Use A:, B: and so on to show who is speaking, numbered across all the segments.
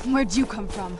A: Where'd you come from?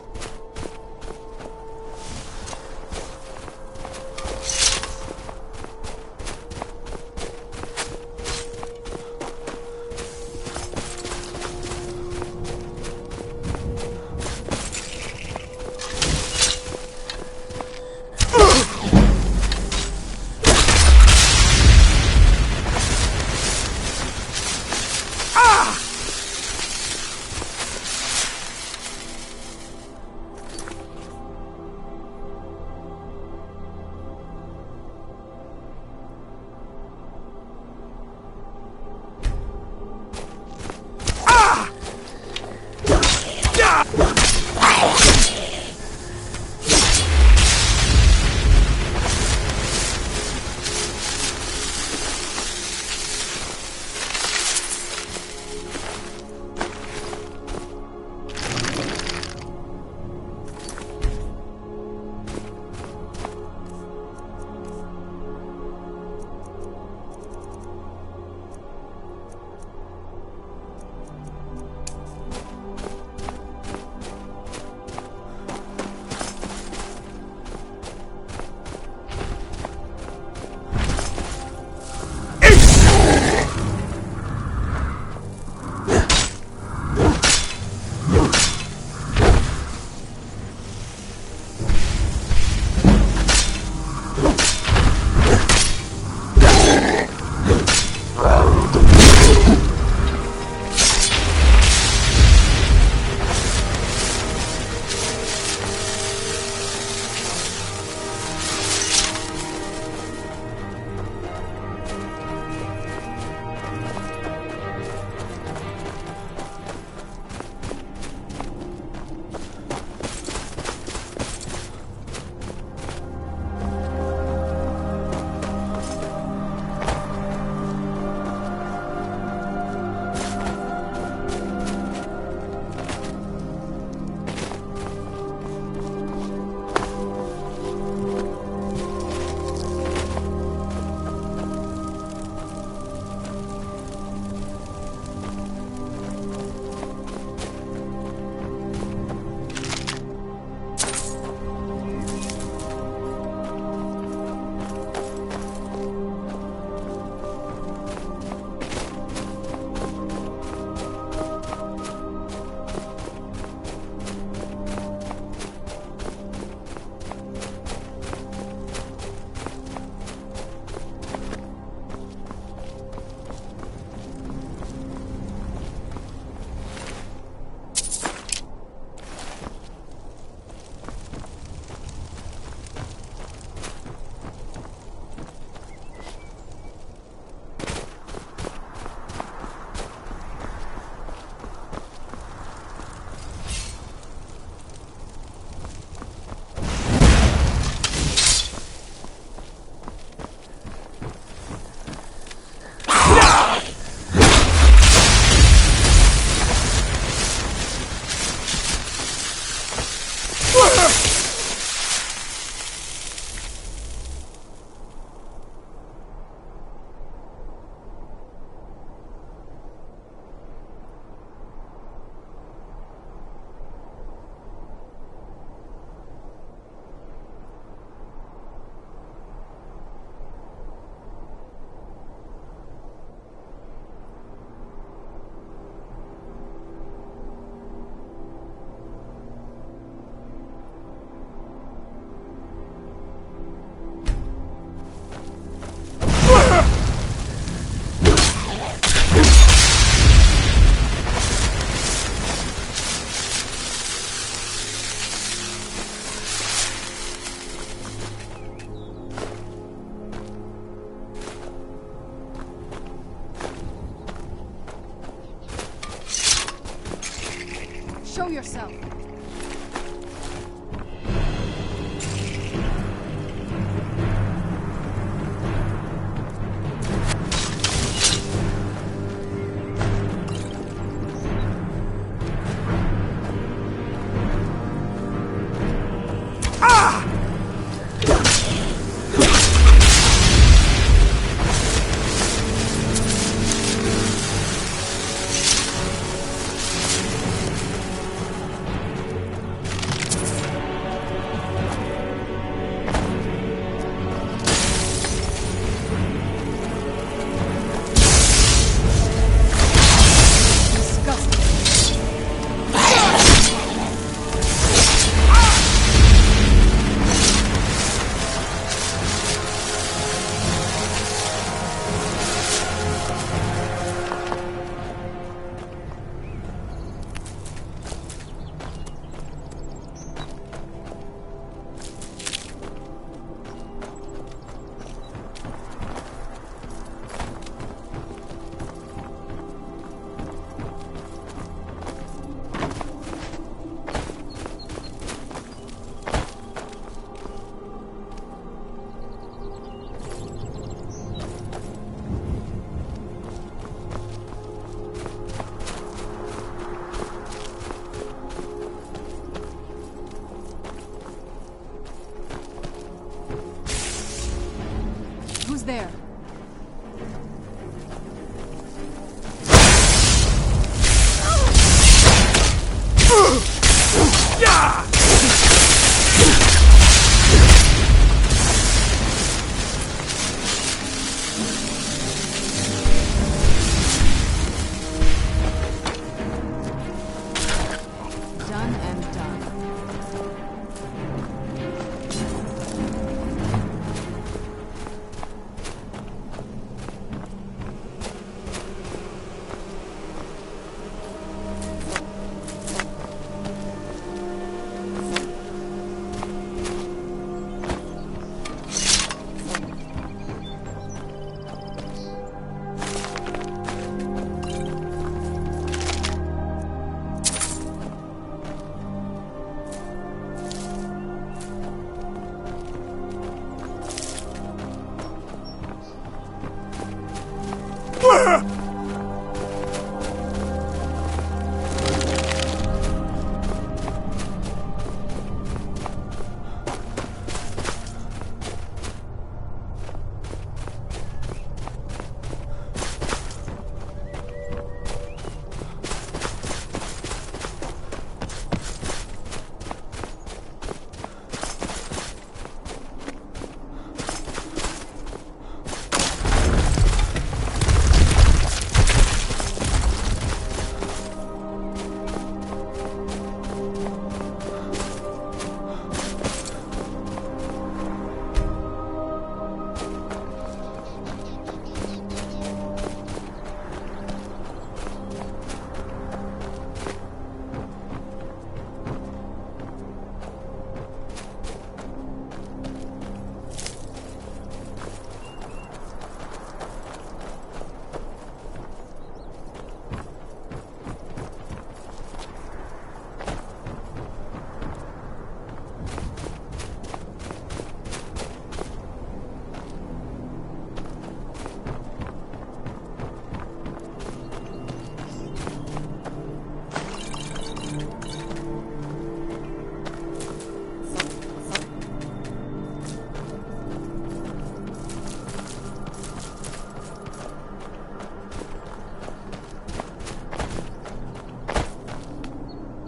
A: Show yourself.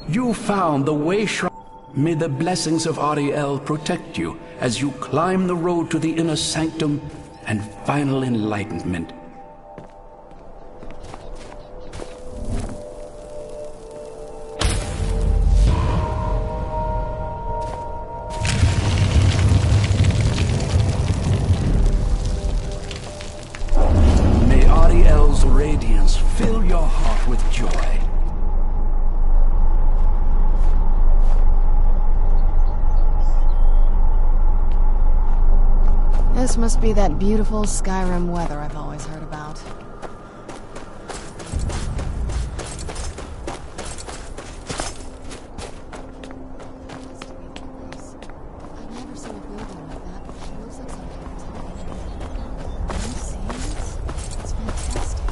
A: You found the way shrine. May the blessings of Ariel protect you as you climb the road to the inner sanctum and final enlightenment. May Ariel's radiance fill your heart with joy.
B: This must be that beautiful Skyrim weather I've always heard about. I've never seen a building like that before. It looks like something from television. Are you seeing this? It's fantastic.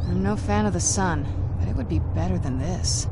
B: I'm no fan of the sun, but it would be better than this.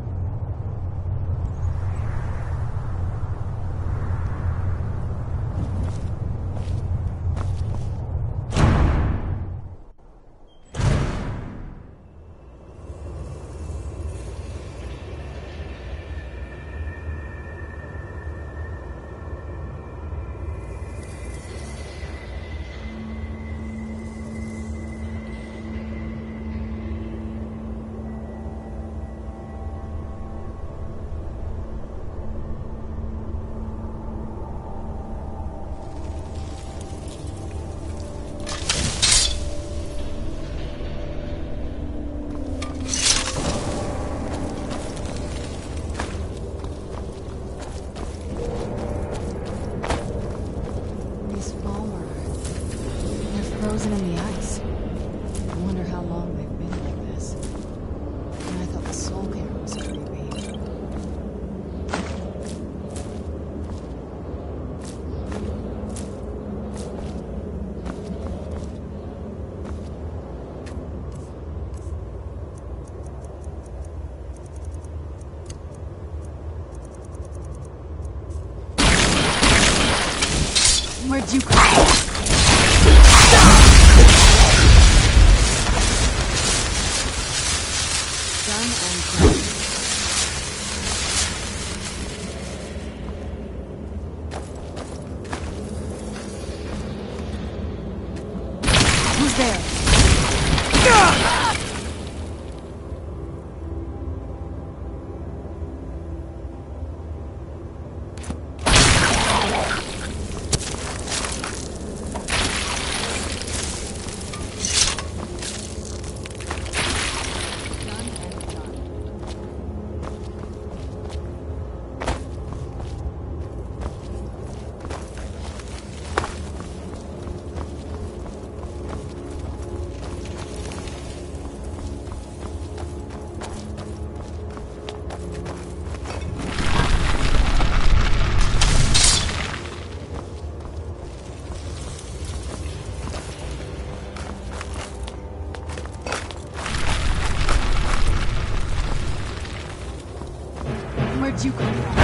B: Where'd you come from?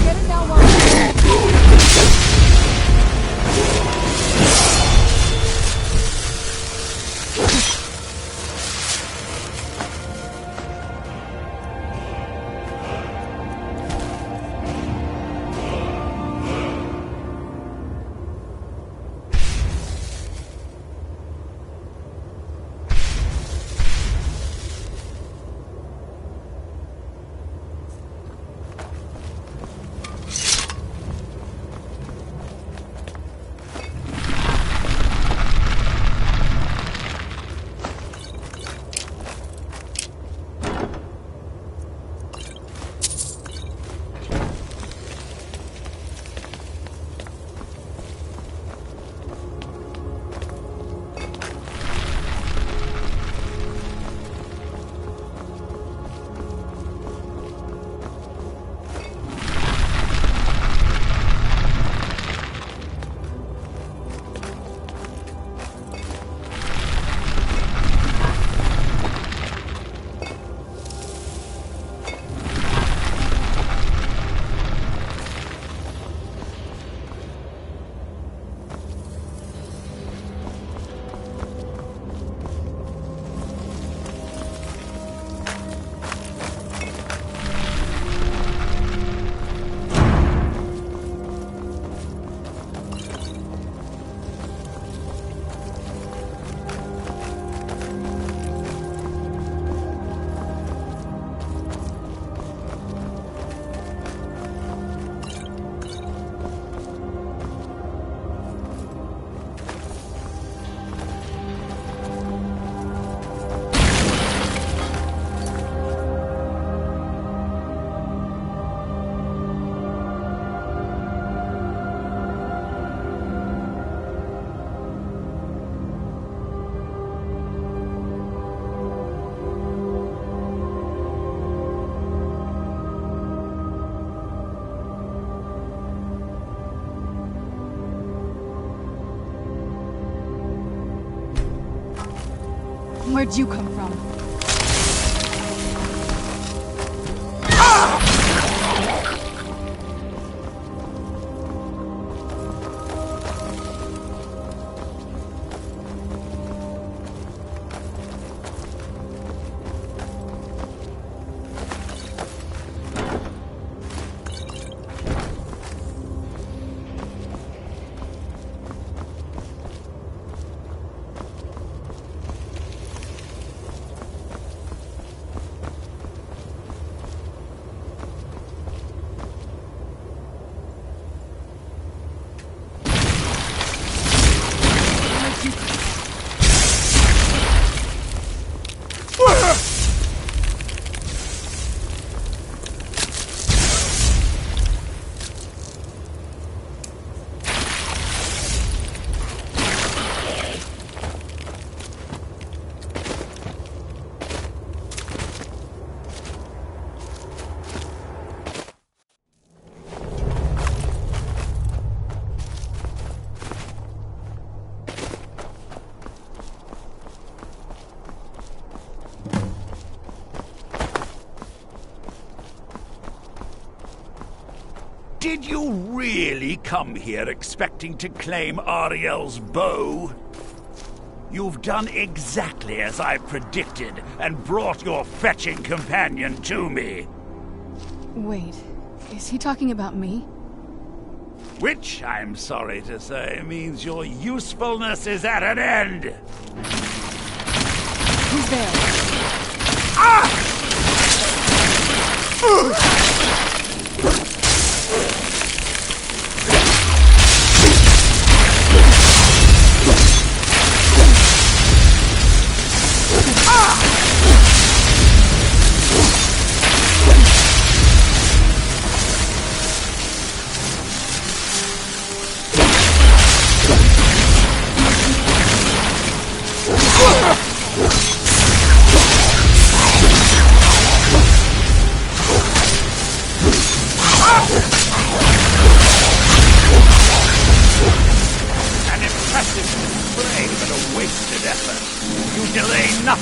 B: Get it now, Mom. Where'd you come from?
C: Did you really come here expecting to claim Ariel's bow? You've done exactly as I predicted and brought your fetching companion to me.
B: Wait, is he talking about me?
C: Which, I'm sorry to say, means your usefulness is at an end.
B: Who's there?
C: Ah!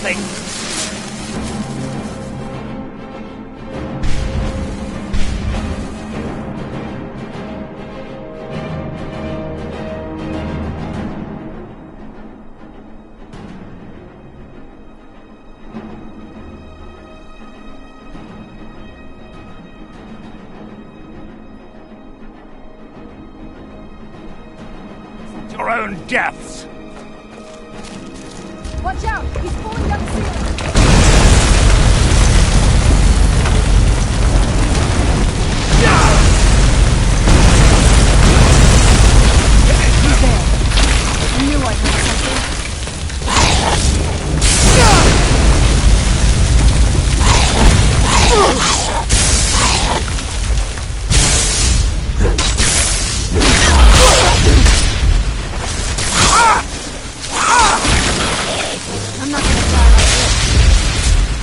C: nothing! Your own deaths!
B: Watch out! He's pulling down the ceiling! He's there. I knew I heard something. I'm not gonna die like this.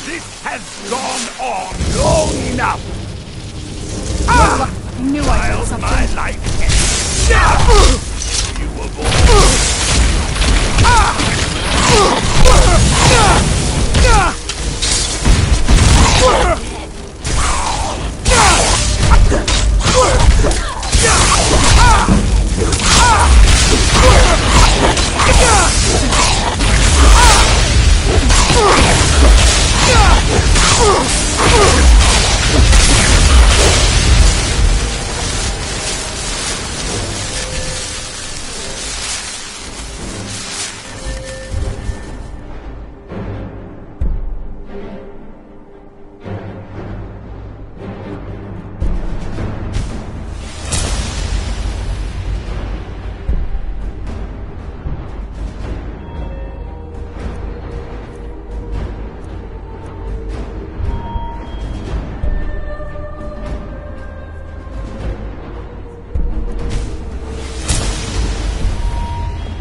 C: This has gone on long enough!
B: I knew I heard
C: While
B: something.
C: my life ends, you were born.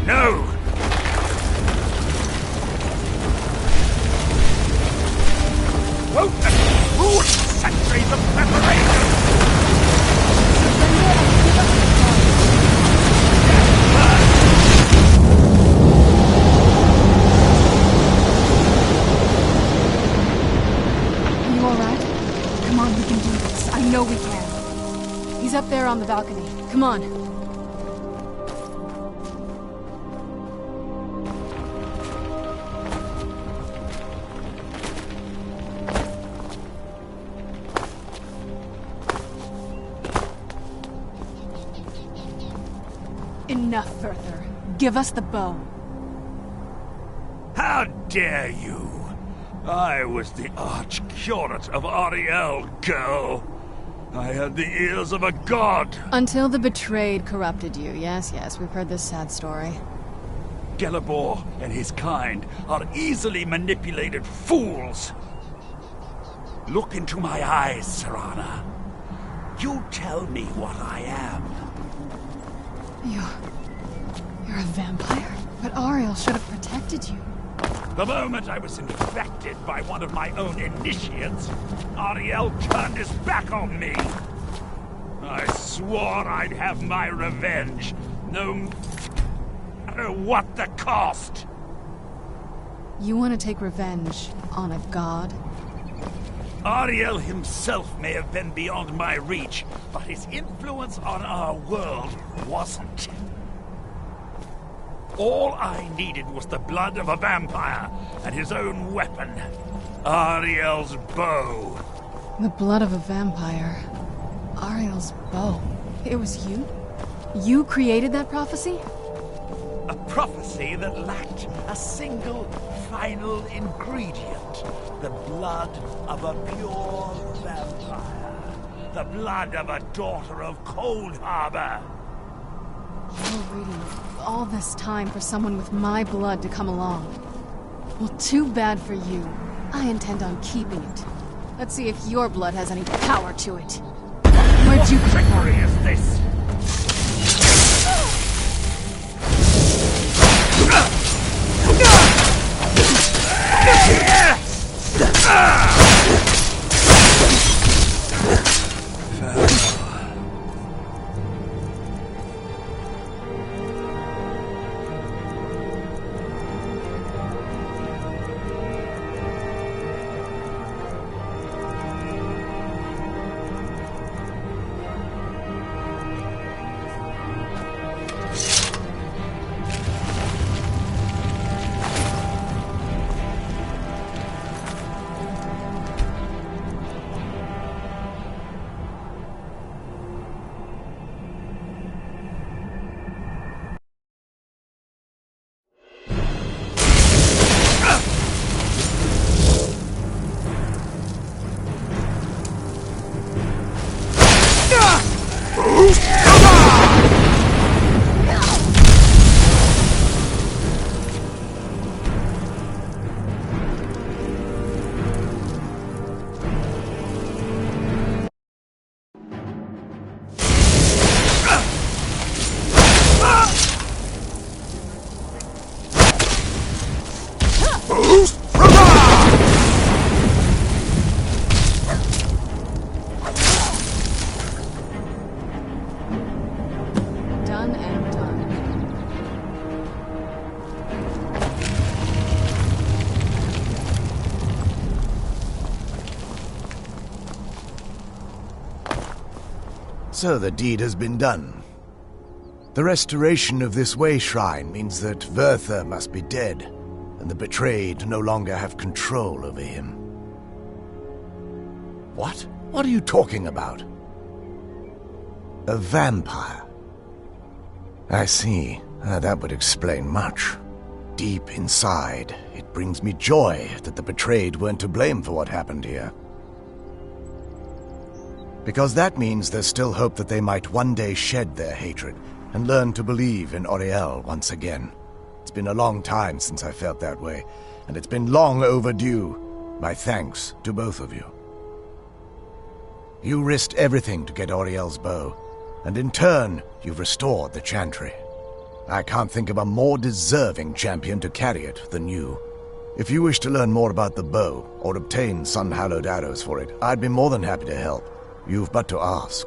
C: No! Won't centuries of preparation!
B: Are you alright? Come on, we can do this. I know we can. He's up there on the balcony. Come on. Enough further. Give us the bow.
C: How dare you! I was the arch-curate of Ariel, girl. I had the ears of a god.
B: Until the betrayed corrupted you. Yes, yes, we've heard this sad story.
C: Gelibor and his kind are easily manipulated fools. Look into my eyes, Serana. You tell me what I am.
B: You're a vampire? But Ariel should have protected you.
C: The moment I was infected by one of my own initiates, Ariel turned his back on me. I swore I'd have my revenge, no matter what the cost.
B: You want to take revenge on a god?
C: Ariel himself may have been beyond my reach, but his influence on our world wasn't. All I needed was the blood of a vampire and his own weapon, Ariel's bow.
B: The blood of a vampire. Ariel's bow. It was you? You created that prophecy?
C: A prophecy that lacked a single final ingredient. The blood of a pure vampire. The blood of a daughter of Cold Harbor.
B: You were waiting all this time for someone with my blood to come along. Well, too bad for you. I intend on keeping it. Let's see if your blood has any power to it. Where'd you
C: What
B: come from?
C: trickery is this?
D: So the deed has been done. The restoration of this way shrine means that Verther must be dead, and the betrayed no longer have control over him. What? What are you talking about? A vampire. I see. That would explain much. Deep inside, it brings me joy that the betrayed weren't to blame for what happened here. Because that means there's still hope that they might one day shed their hatred and learn to believe in Auriel once again. It's been a long time since I felt that way, and it's been long overdue. My thanks to both of you. You risked everything to get Auriel's bow, and in turn, you've restored the Chantry. I can't think of a more deserving champion to carry it than you. If you wish to learn more about the bow, or obtain sun-hallowed arrows for it, I'd be more than happy to help. You've but to ask.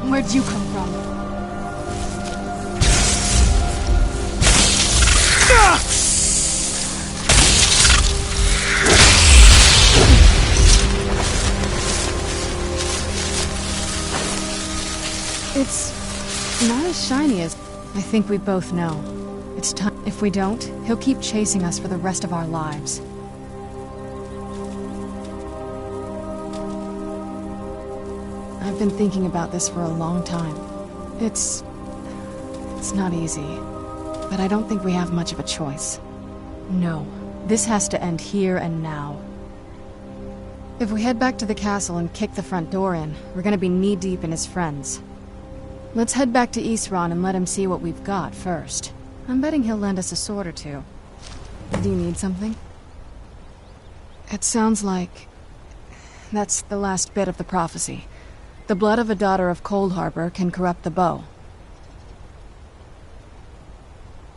B: Where'd you come from? It's not as shiny as I think we both know. It's time. If we don't, he'll keep chasing us for the rest of our lives. I've been thinking about this for a long time. It's not easy, but I don't think we have much of a choice. No, this has to end here and now. If we head back to the castle and kick the front door in, we're gonna be knee-deep in his friends. Let's head back to Isran and let him see what we've got first. I'm betting he'll lend us a sword or two. Do you need something? It sounds like that's the last bit of the prophecy. The blood of a daughter of Cold Harbor can corrupt the bow.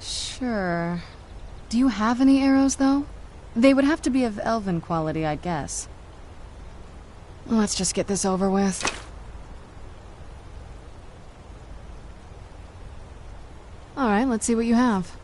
B: Sure. Do you have any arrows, though? They would have to be of elven quality, I'd guess. Let's just get this over with. Alright, let's see what you have.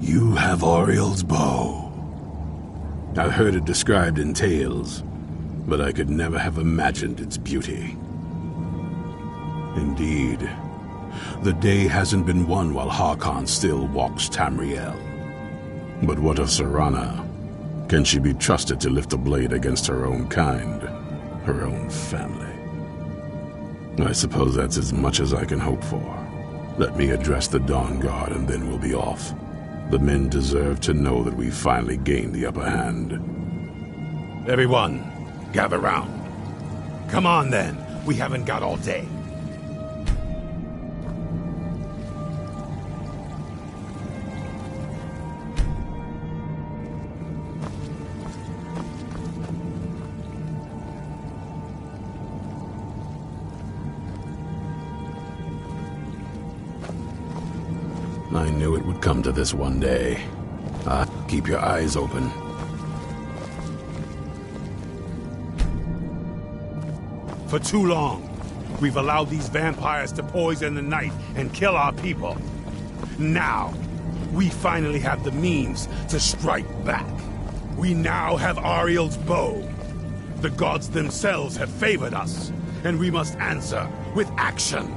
E: You have Ariel's bow. I've heard it described in tales, but I could never have imagined its beauty. Indeed, the day hasn't been won while Harkon still walks Tamriel. But what of Serana? Can she be trusted to lift a blade against her own kind, her own family? I suppose that's as much as I can hope for. Let me address the Dawn Guard and then we'll be off. The men deserve to know that we finally gained the upper hand.
F: Everyone, gather round. Come on then, we haven't got all day.
E: I knew it would come to this one day. Keep your eyes open.
F: For too long, we've allowed these vampires to poison the night and kill our people. Now, we finally have the means to strike back. We now have Ariel's bow. The gods themselves have favored us, and we must answer with action.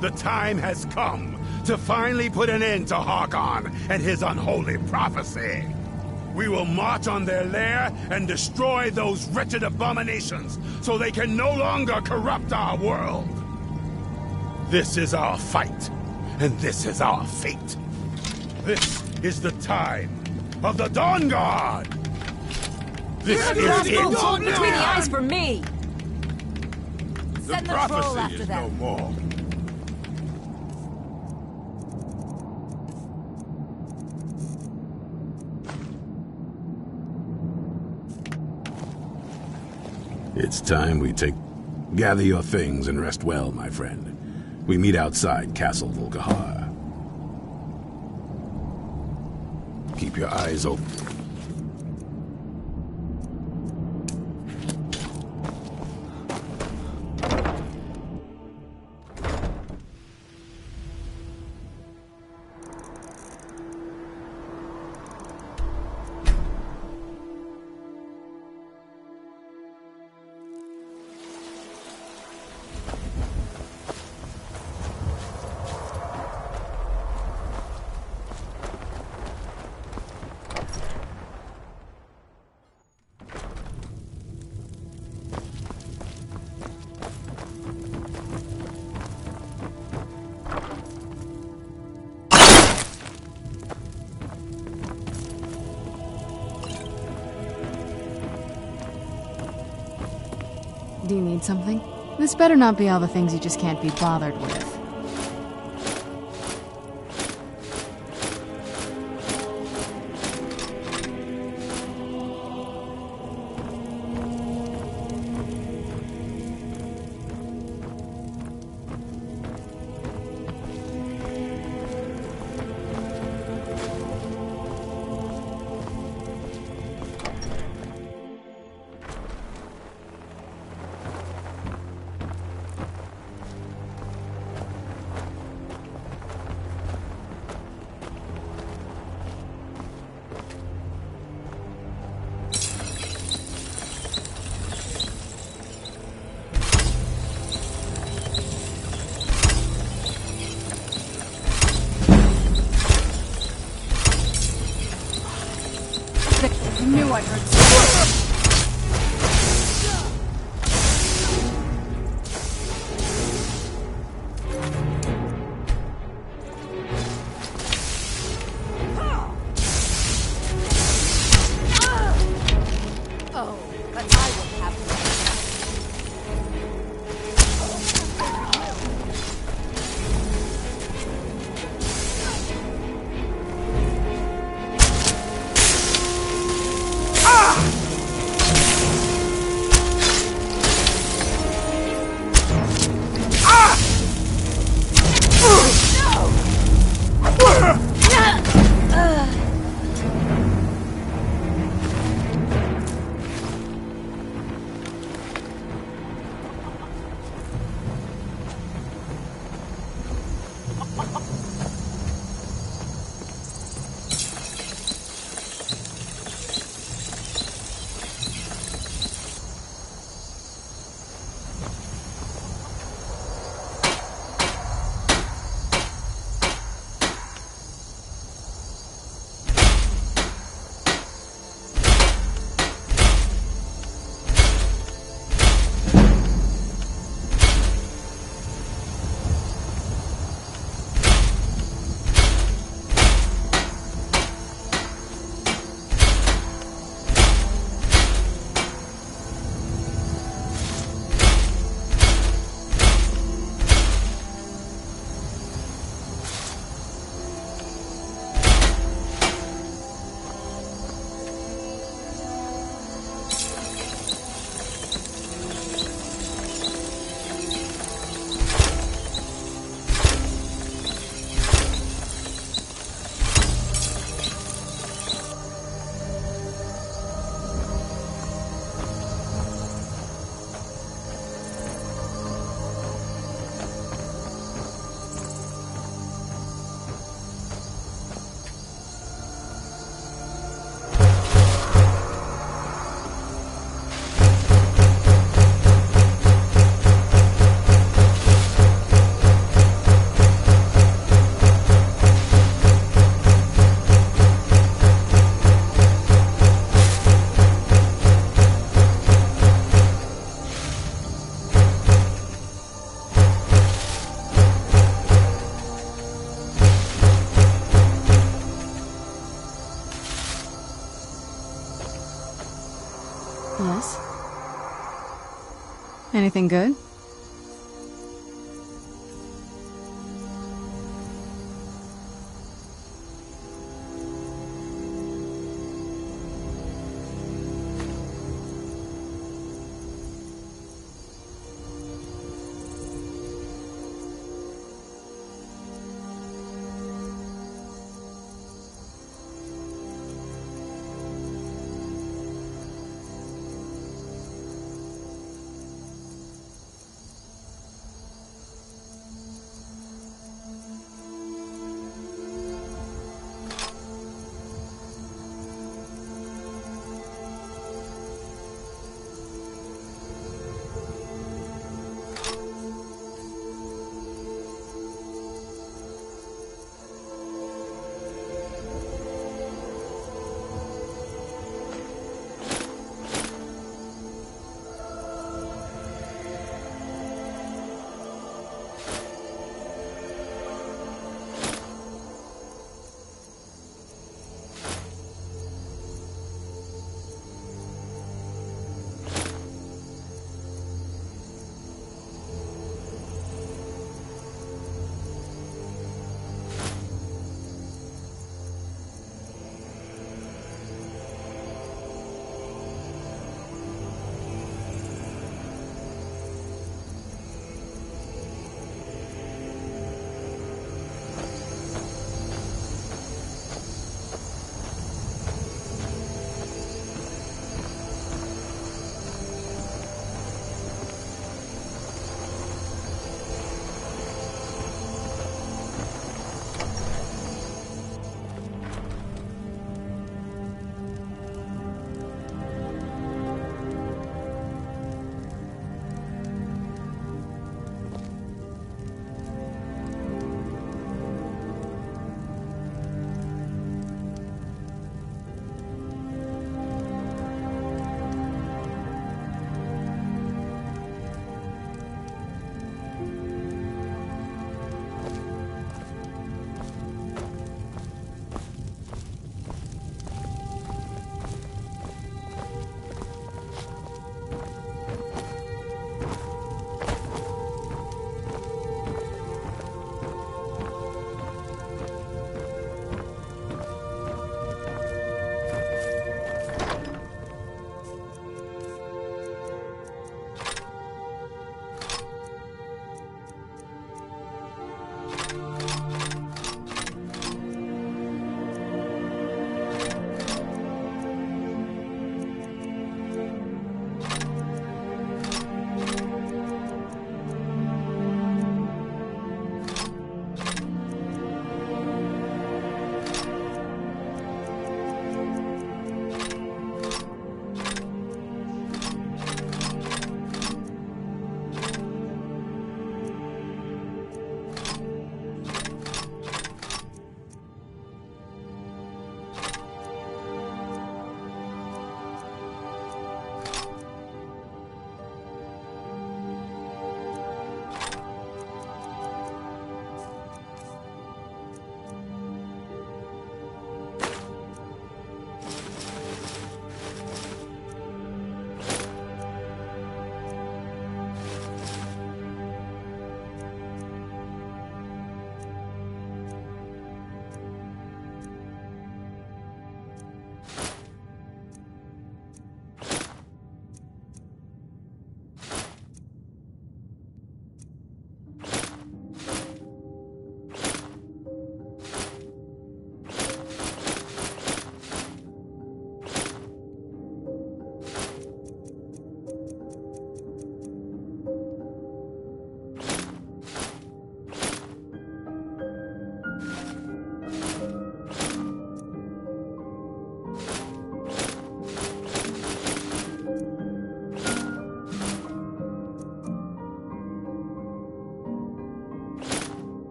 F: The time has come to finally put an end to Harkon and his unholy prophecy. We will march on their lair and destroy those wretched abominations so they can no longer corrupt our world. This is our fight, and this is our fate. This is the time of the Dawn Guard! This is it!
G: Between the eyes for me!
F: The
G: Send the troll
F: prophecy
G: after
F: is
G: them.
F: no more.
E: It's time we take... Gather your things and rest well, my friend. We meet outside Castle Volkihar. Keep your eyes open.
B: Do you need something? This better not be all the things you just can't be bothered with. I knew I heard something.
G: Oh, but I will have them.
B: Yes? Anything good?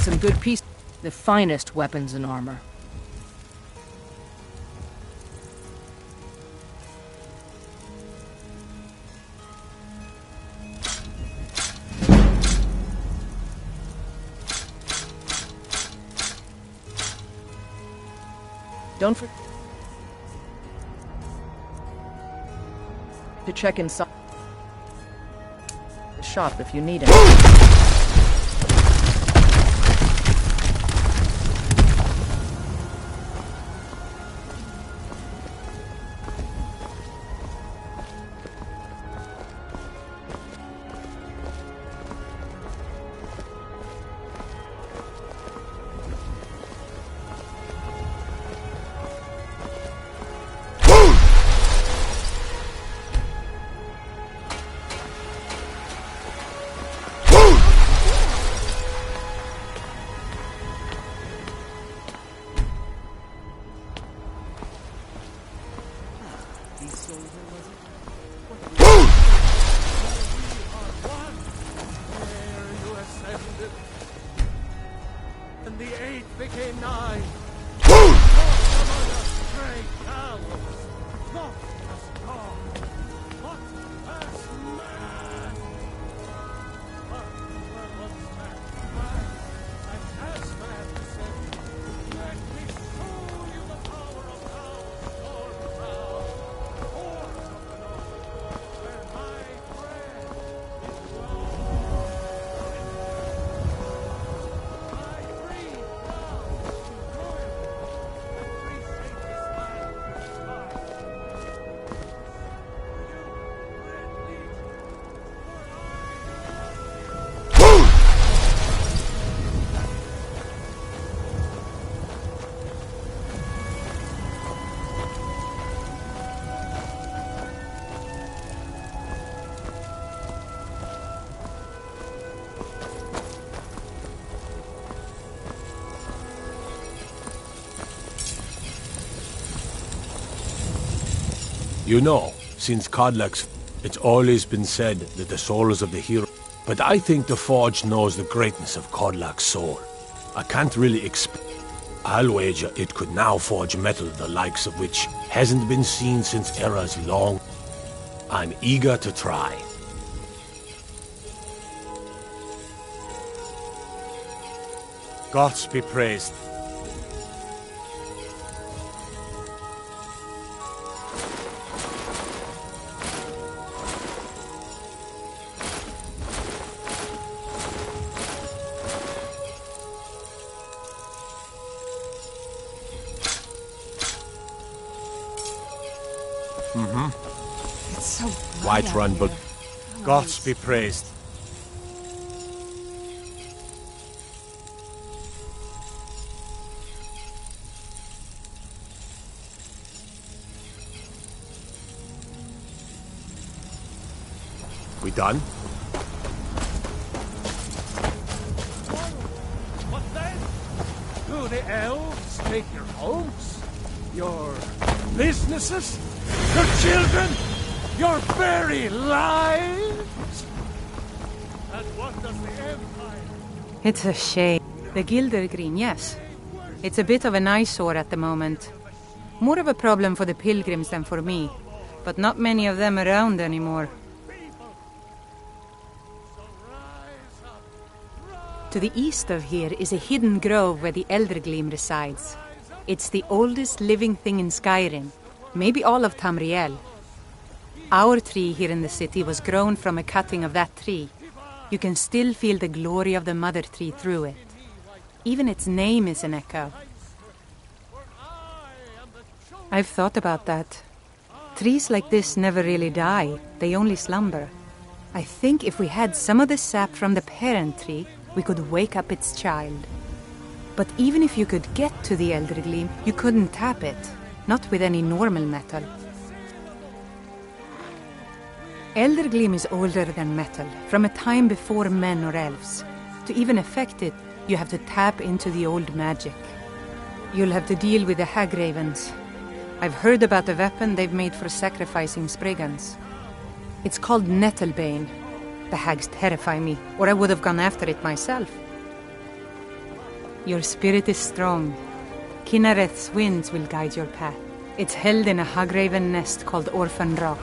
H: some good pieces. The finest weapons and armor. Don't forget to check inside the shop if you need it.
I: And the 8 became 9.
J: You know, since Kodlak's, it's always been said that the souls of the hero. But I think the Forge knows the greatness of Kodlak's soul. I can't really explain. I'll wager it could now forge metal the likes of which hasn't been seen since eras long. I'm eager to try. Gods be praised.
B: It's so bright
J: White
B: out
J: run,
B: here.
J: but gods be praised. We done?
I: What then? Do the elves take your homes? Your businesses? Your children? Your very lives? And what does the Empire...
K: It's a shame. The Gildergreen, yes. It's a bit of an eyesore at the moment. More of a problem for the pilgrims than for me. But not many of them around anymore. To the east of here is a hidden grove where the Eldergleam resides. It's the oldest living thing in Skyrim, maybe all of Tamriel. Our tree here in the city was grown from a cutting of that tree. You can still feel the glory of the mother tree through it. Even its name is an echo. I've thought about that. Trees like this never really die, they only slumber. I think if we had some of the sap from the parent tree, we could wake up its child. But even if you could get to the Eldergleam, you couldn't tap it. Not with any normal metal. Eldergleam is older than metal, from a time before men or elves. To even affect it, you have to tap into the old magic. You'll have to deal with the Hagravens. I've heard about a weapon they've made for sacrificing Spriggans. It's called Nettlebane. The hags terrify me, or I would have gone after it myself. Your spirit is strong. Kinareth's winds will guide your path. It's held in a Hagraven nest called Orphan Rock.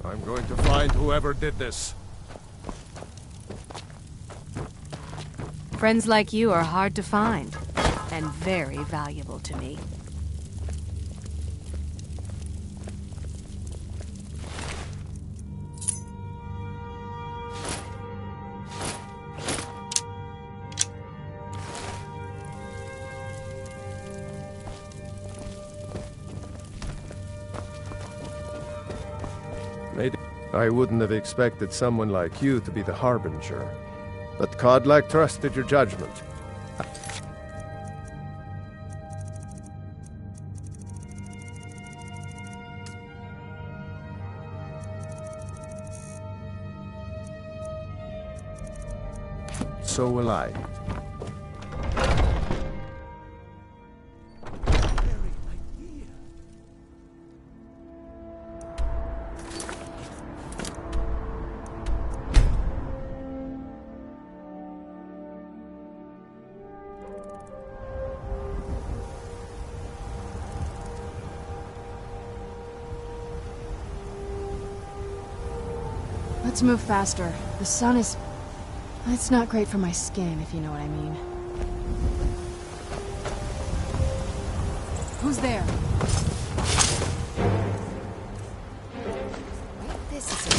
I: I'm going to find whoever did this.
H: Friends like you are hard to find, and very valuable to me.
I: I wouldn't have expected someone like you to be the Harbinger, but Kodlak trusted your judgment. So will I.
B: Let's move faster. The sun is... It's not great for my skin, if you know what I mean. Who's there?
G: This is a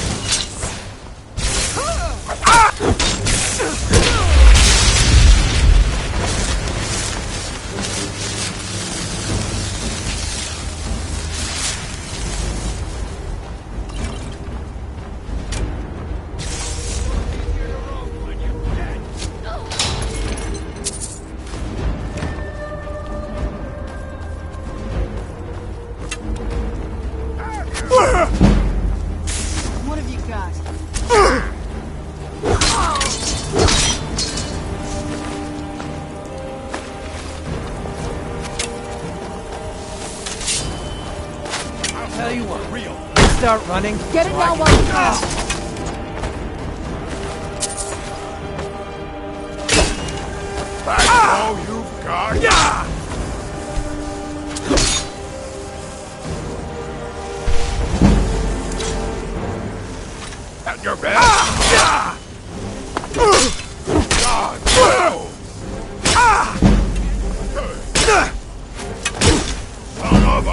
L: start running?
B: Get it now while you can.
F: That's all you've got? Yeah! At your best? God, no! Son of a...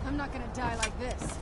B: I'm not gonna die like this.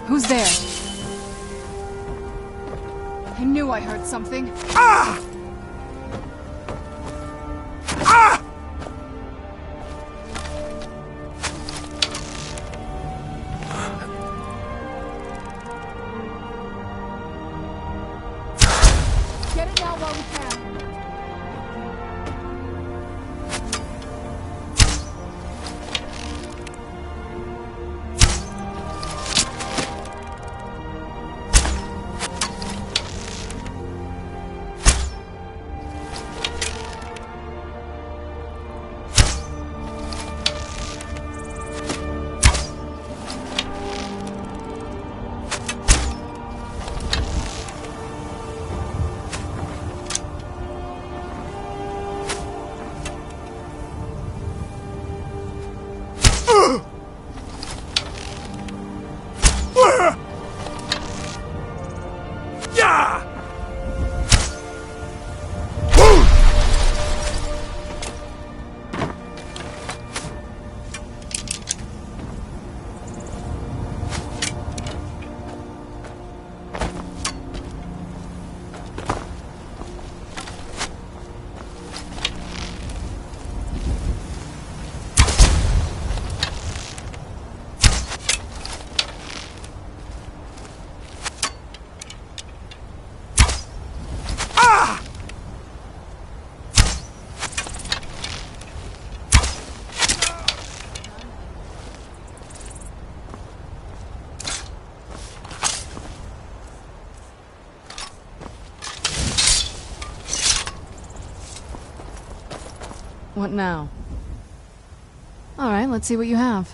B: Who's there? I knew I heard something.
F: Ah! Ah!
B: Get it now while we can. What now? All right, let's see what you have.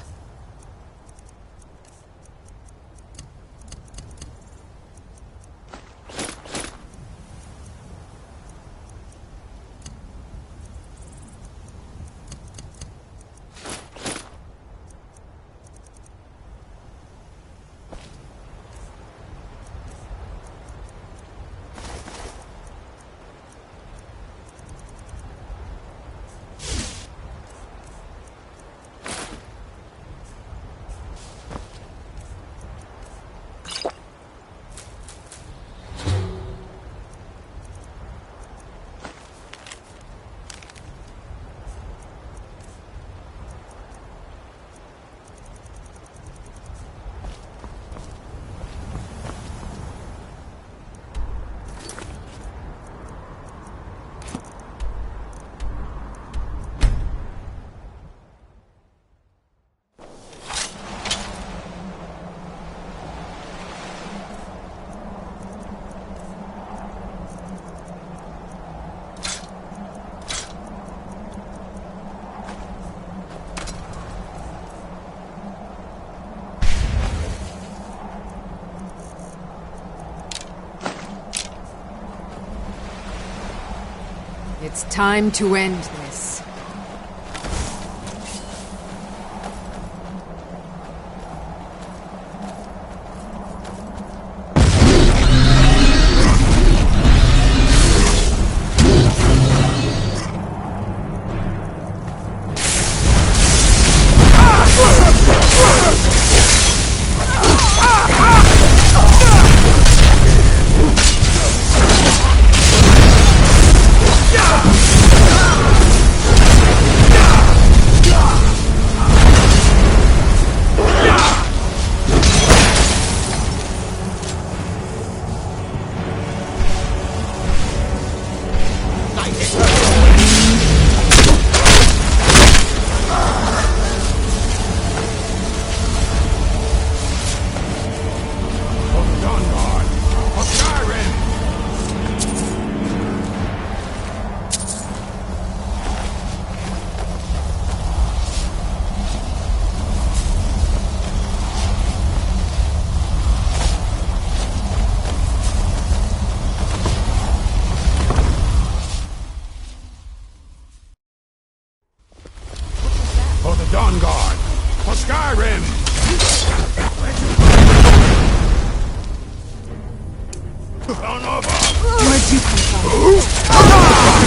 H: It's time to end this.
F: For the Dawn Guard! For Skyrim!
B: Where'd you come from?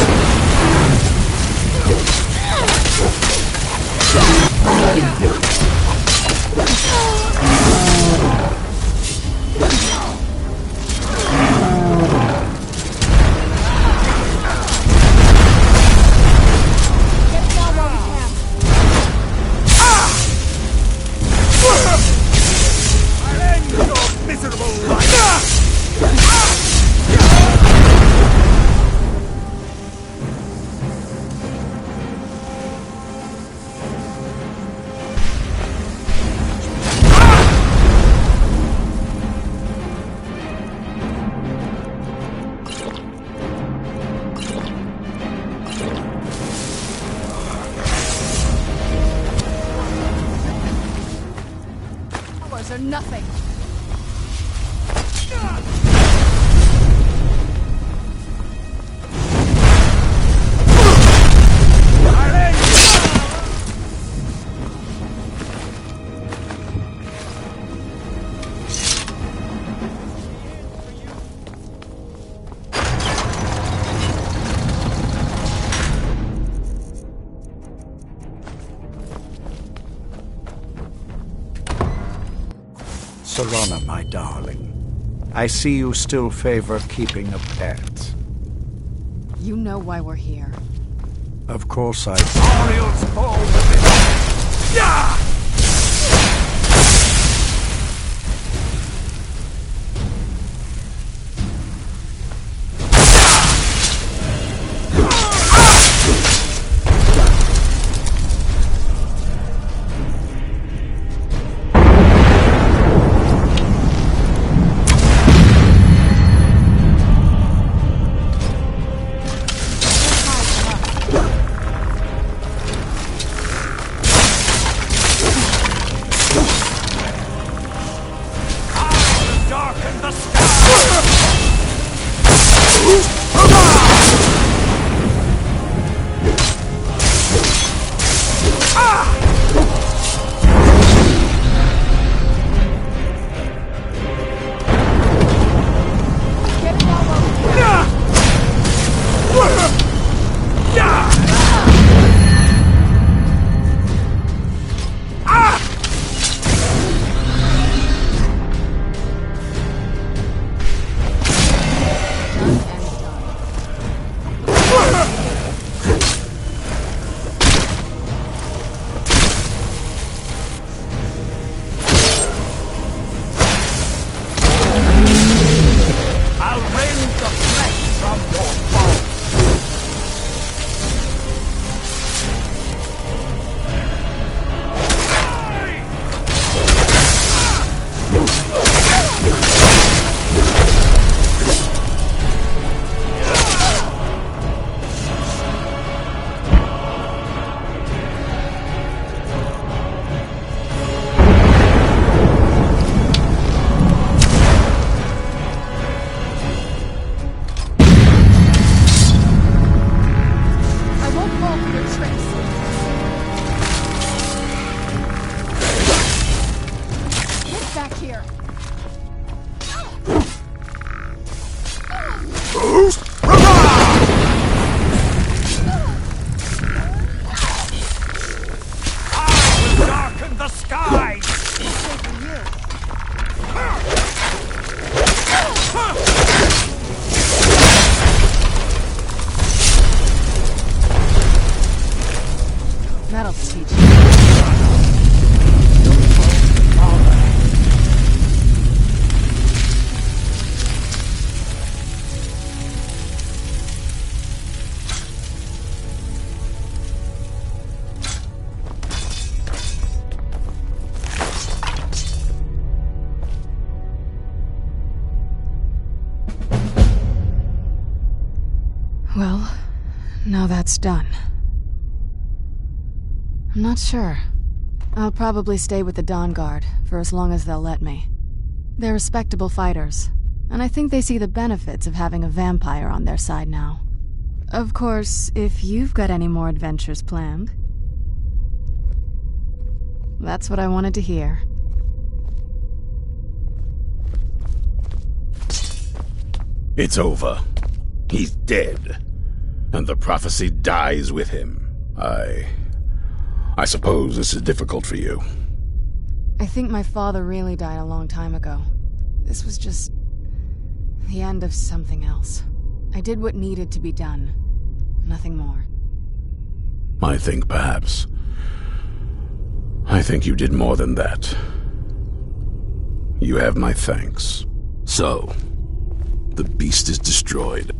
C: I'll end your miserable life!
B: Hours are nothing.
C: Serana, my darling, I see you still favor keeping a pet.
B: You know why we're here.
C: Of course I do. Ariel's fall within. Yeah! the skies!
B: That'll teach you. Well, now that's done. I'm not sure. I'll probably stay with the Dawn Guard for as long as they'll let me. They're respectable fighters, and I think they see the benefits of having a vampire on their side now. Of course, if you've got any more adventures planned. That's what I wanted to hear.
E: It's over. He's dead. And the prophecy dies with him. I suppose this is difficult for you.
B: I think my father really died a long time ago. This was just the end of something else. I did what needed to be done. Nothing more.
E: I think you did more than that. You have my thanks. So, the beast is destroyed.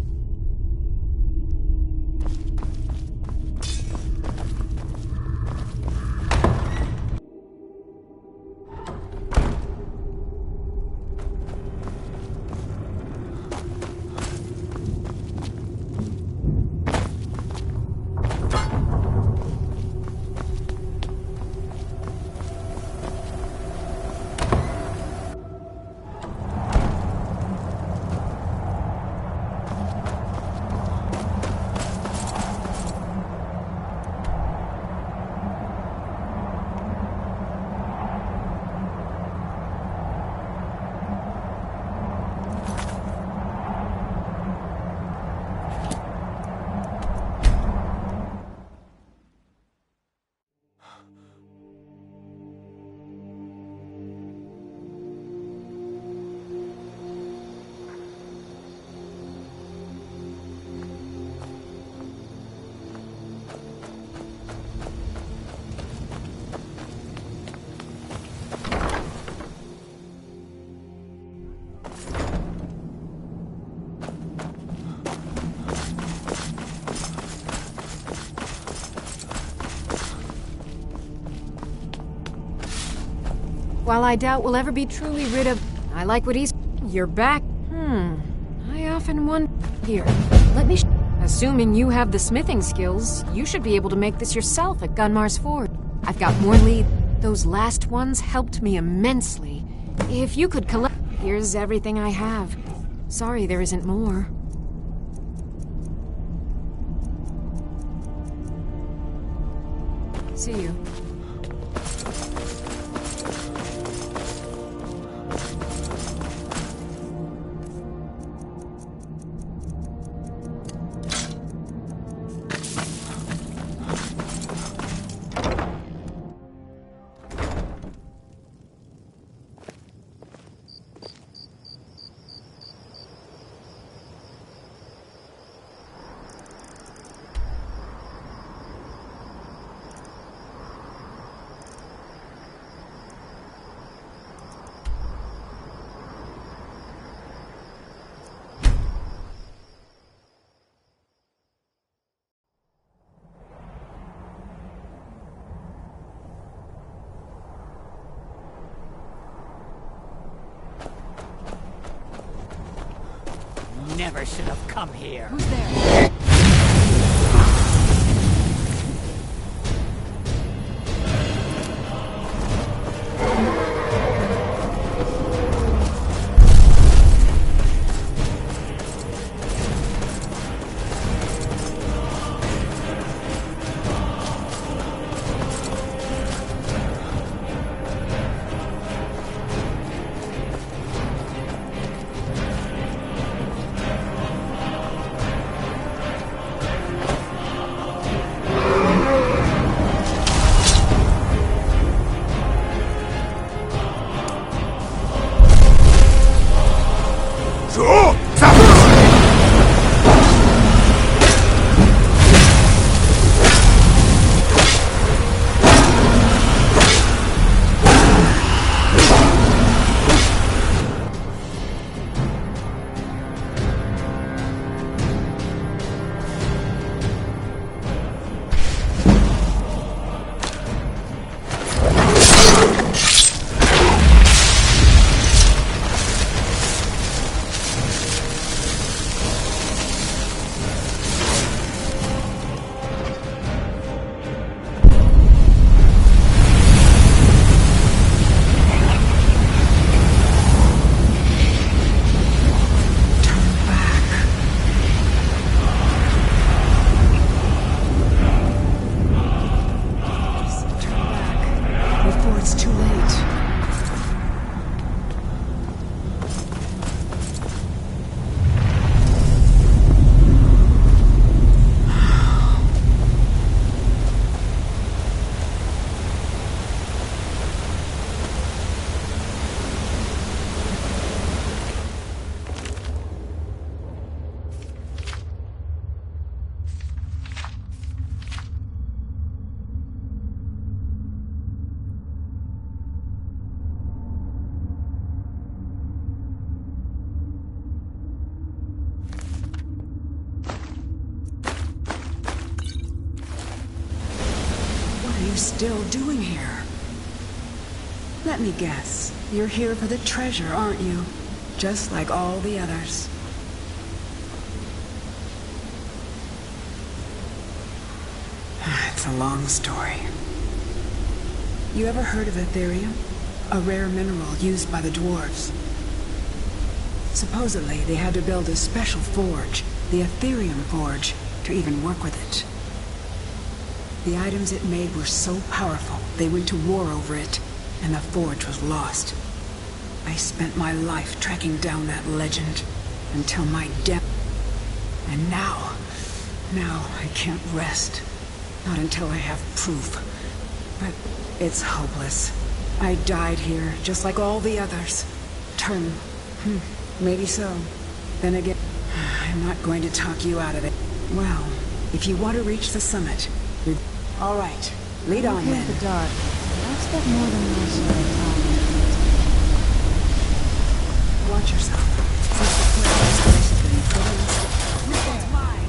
L: While I doubt we'll ever be truly rid of... I like what he's... You're back? I often wonder... Here, let me... Assuming you have the smithing skills, you should be able to make this yourself at Gunmar's Ford. I've got more lead. Those last ones helped me immensely. If you could collect... Here's everything I have. Sorry there isn't more. See you.
C: Never should have come here.
B: Who's there?
M: it's too late. Still doing here? Let me guess. You're here for the treasure, aren't you? Just like all the others. It's a long story. You ever heard of Ethereum? A rare mineral used by the dwarves. Supposedly, they had to build a special forge, the Ethereum Forge, to even work with it. The items it made were so powerful, they went to war over it, and the forge was lost. I spent my life tracking down that legend, until my death. And now I can't rest. Not until I have proof. But it's hopeless. I died here, just like all the others. Maybe so. Then again, I'm not going to talk you out of it. Well, if you want to reach the summit, all right, lead on then.
H: The dark. I've spent more than my share of time.
M: Watch yourself. Since the plague is basically this one's mine.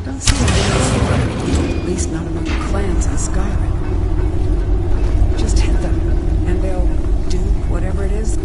M: Don't see a difference, at least not among the clans in Skyrim. Just hit them, and they'll do whatever it is.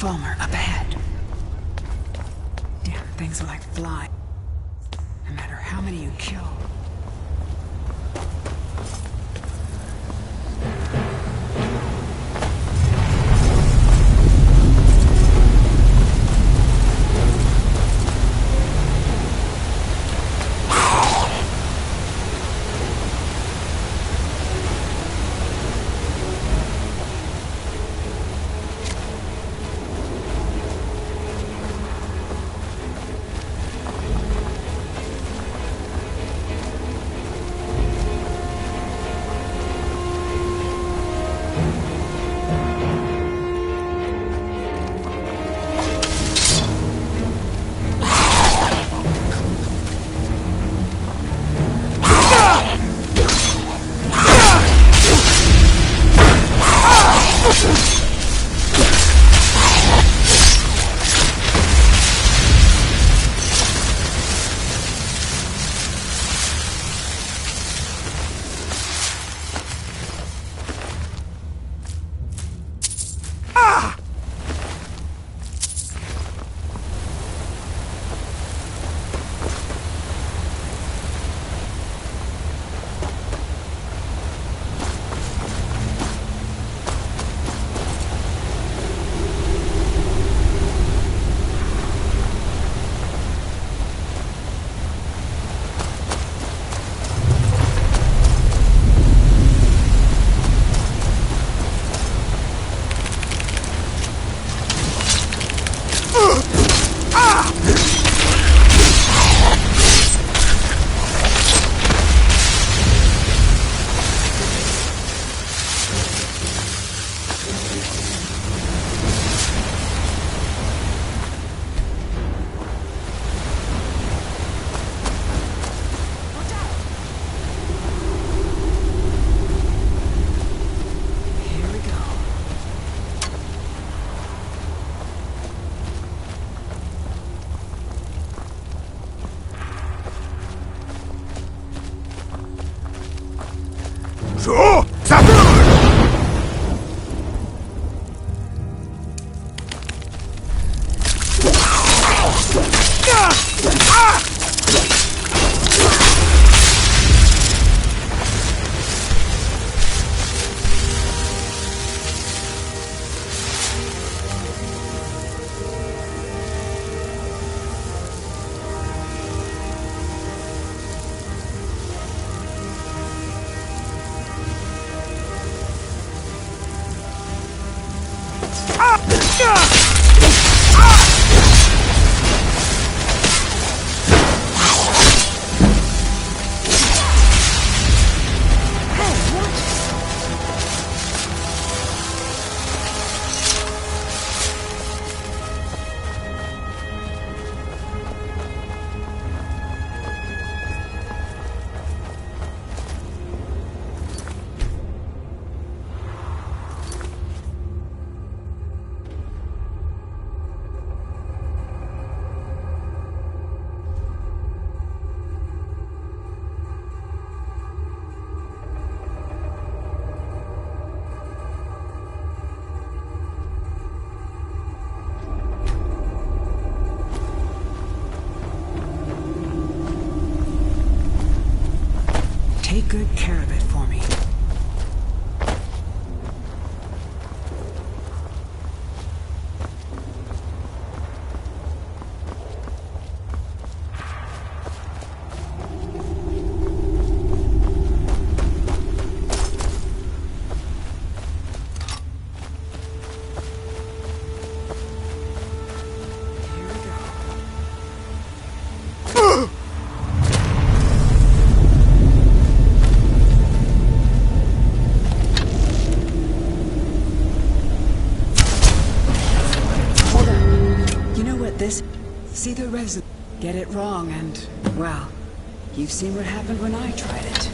M: Falmer, up ahead. Damn things are like flies. No matter how many you kill. Take good care of it for me. See the resin, get it wrong, and, well, you've seen what happened when I tried it.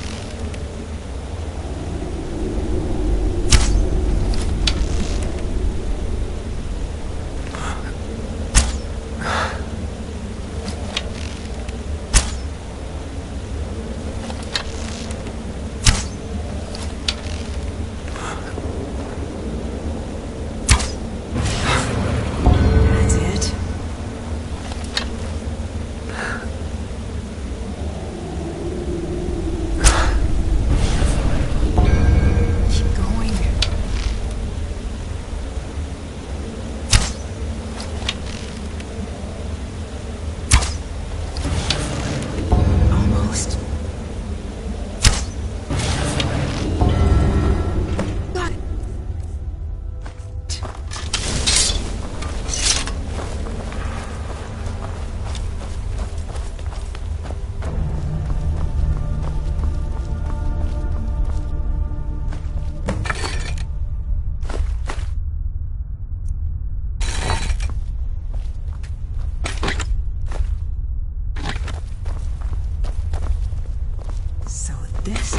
M: this?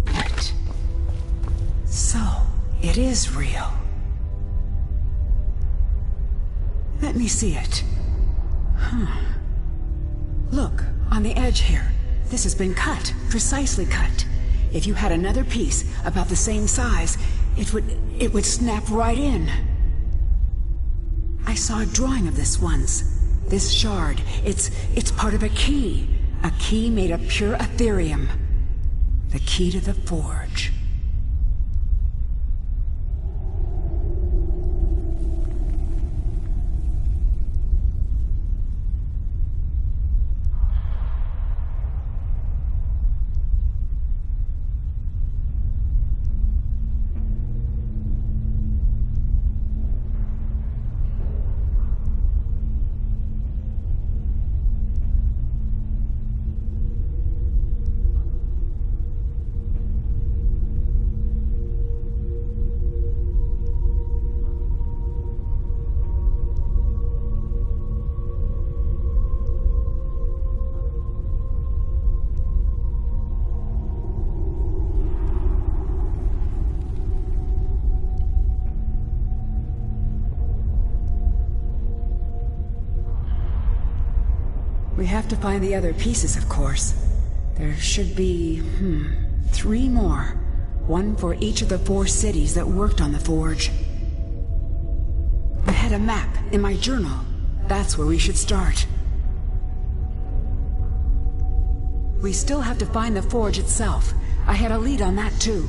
M: Right. So, it is real. Let me see it. Look, on the edge here. This has been cut, precisely cut. If you had another piece about the same size, it would snap right in. I saw a drawing of this once. This shard, it's part of a key. A key made of pure Ethereum. The key to the forge. We have to find the other pieces, of course. There should be, 3 more. One for each of the 4 cities that worked on the forge. I had a map in my journal. That's where we should start. We still have to find the forge itself. I had a lead on that, too.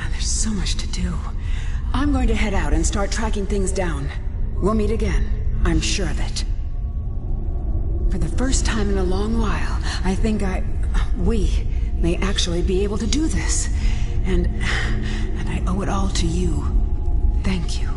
M: There's so much to do. I'm going to head out and start tracking things down. We'll meet again. I'm sure of it. For the first time in a long while, I think we may actually be able to do this. And I owe it all to you. Thank you.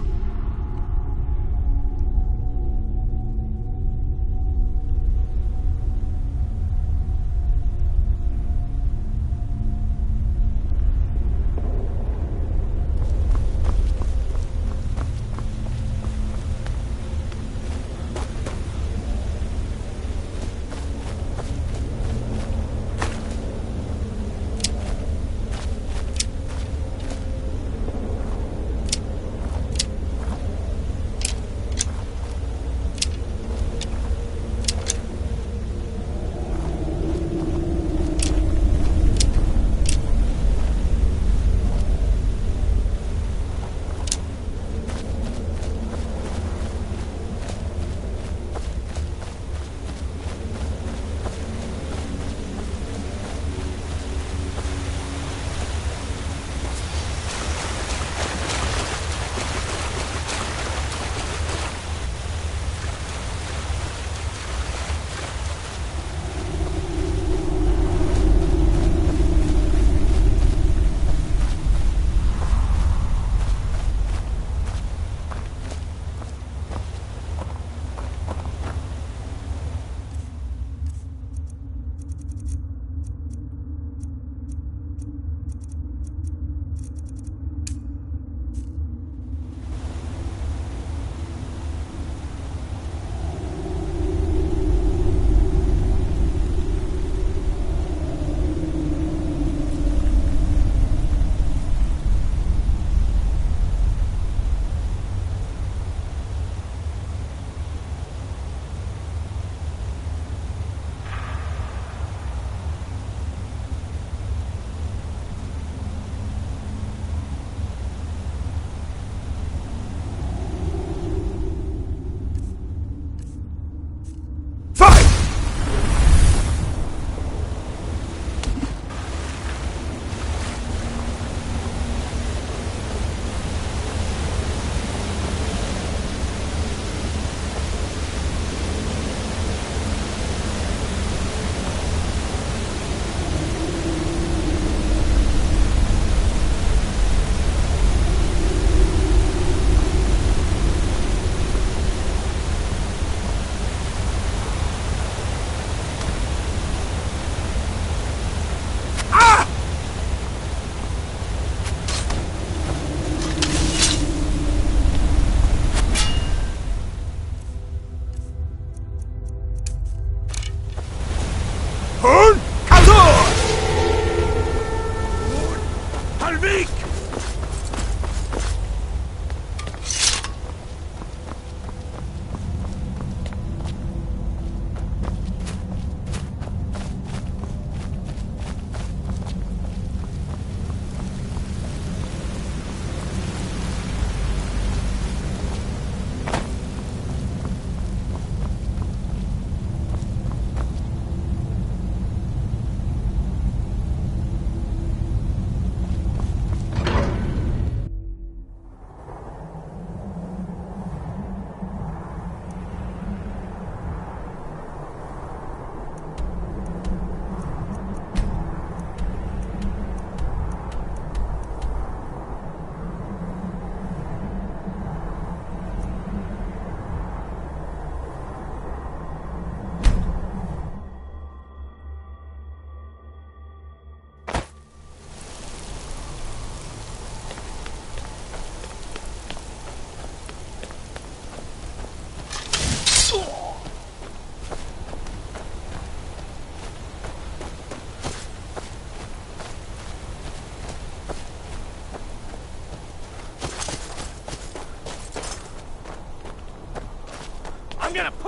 C: Calor!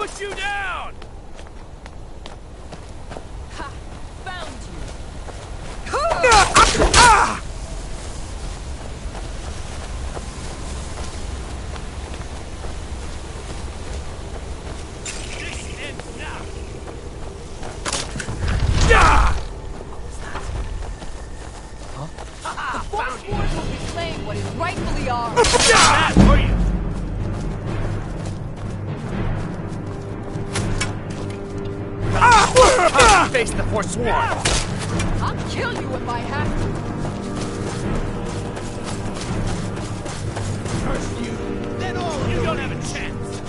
C: put you down!
N: Ha! Found
C: This ends now!
N: The Forge Wars will reclaim what is rightfully ours.
C: Bad for you!
J: Face the Forsworn!
N: I'll kill you if I have to.
C: First you, then all you don't have a chance!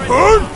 J: Burn!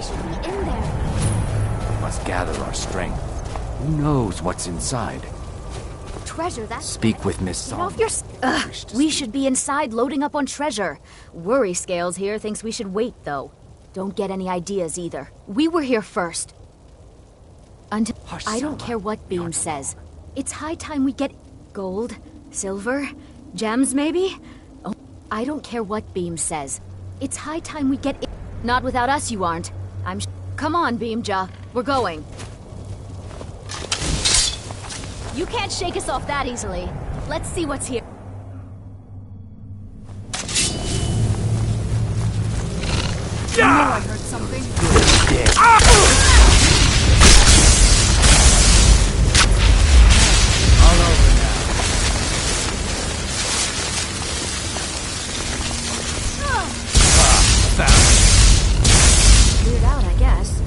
O: We should be in there.
P: We must gather our strength. Who knows what's inside?
O: Treasure, that's...
P: Speak with Miss
O: Get
P: Song.
O: off your... Ugh, we should be inside loading up on treasure. Worry Scales here thinks we should wait, though. Don't get any ideas either. We were here first. Until... I don't care what Beam says. It's high time we get... gold, silver, gems maybe? Oh, I don't care what Beam says. It's high time we get... Not without us you aren't. Come on, Beamja. We're going. You can't shake us off that easily. Let's see what's here.
N: You know I heard something.
P: All over now.
O: Cleared out, I guess.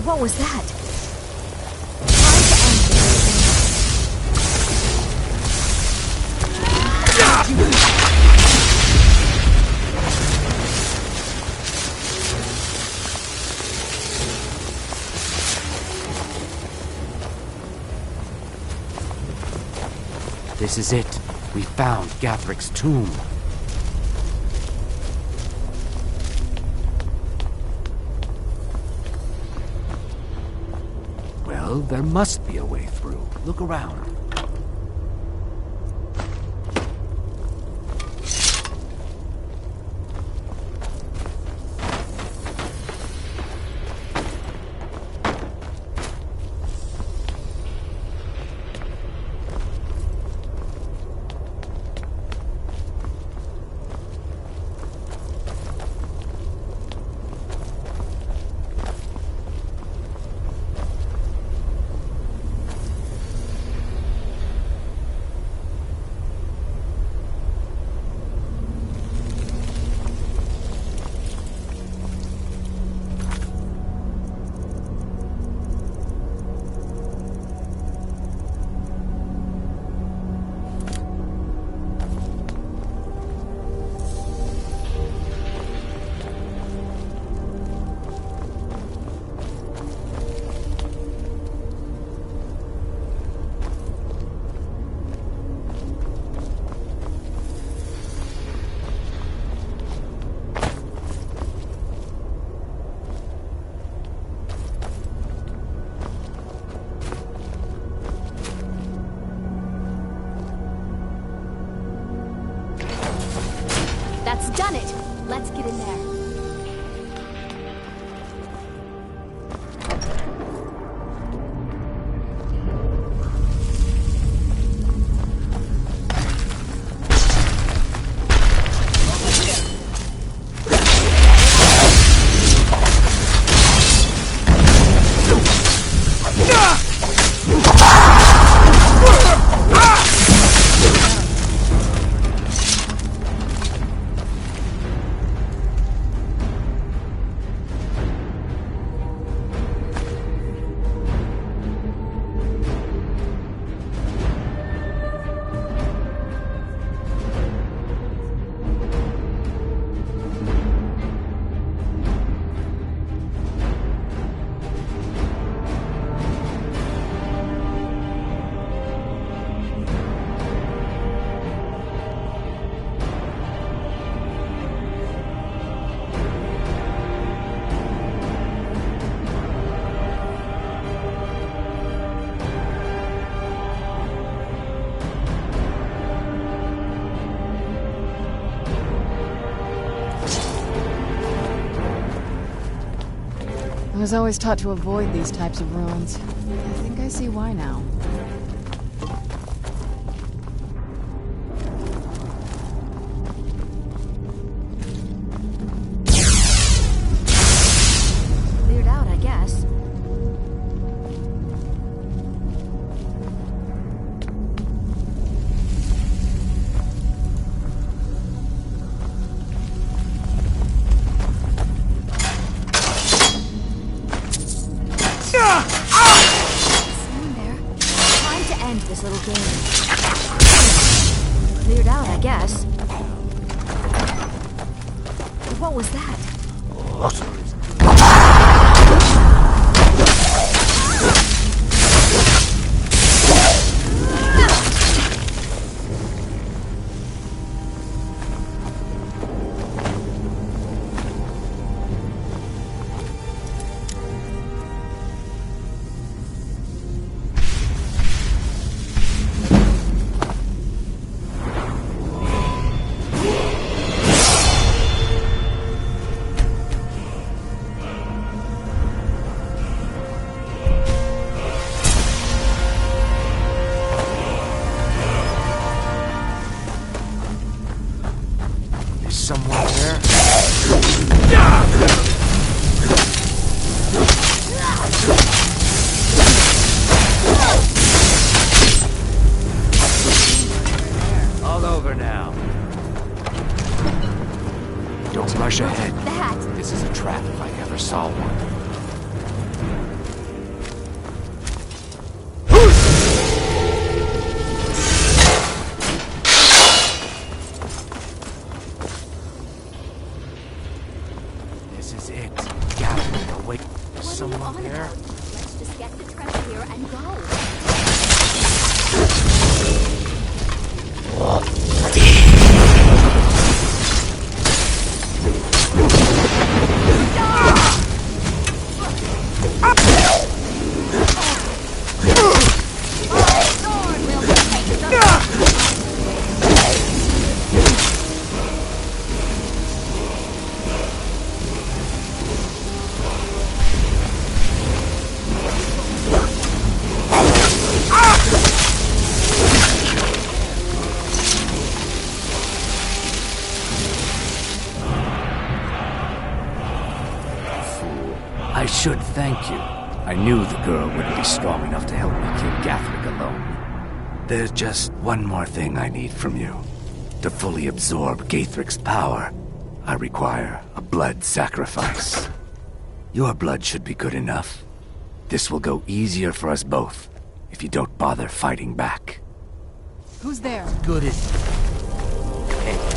O: What was that?
P: This is it. We found Gathric's tomb. Well, there must be a way through. Look around.
O: That's done it. Let's get in there.
B: I was always taught to avoid these types of ruins. I think I see why now.
O: What was that?
P: Someone there? All over now. Don't rush ahead. This is a trap if I ever saw one. This is it. Gather, awake. Someone there?
O: Let's just get the treasure here and go.
P: I should thank you. I knew the girl wouldn't be strong enough to help me kill Gathric alone. There's just one more thing I need from you. To fully absorb Gathric's power, I require a blood sacrifice. Your blood should be good enough. This will go easier for us both if you don't bother fighting back.
B: Who's there?
P: Good as... Hey.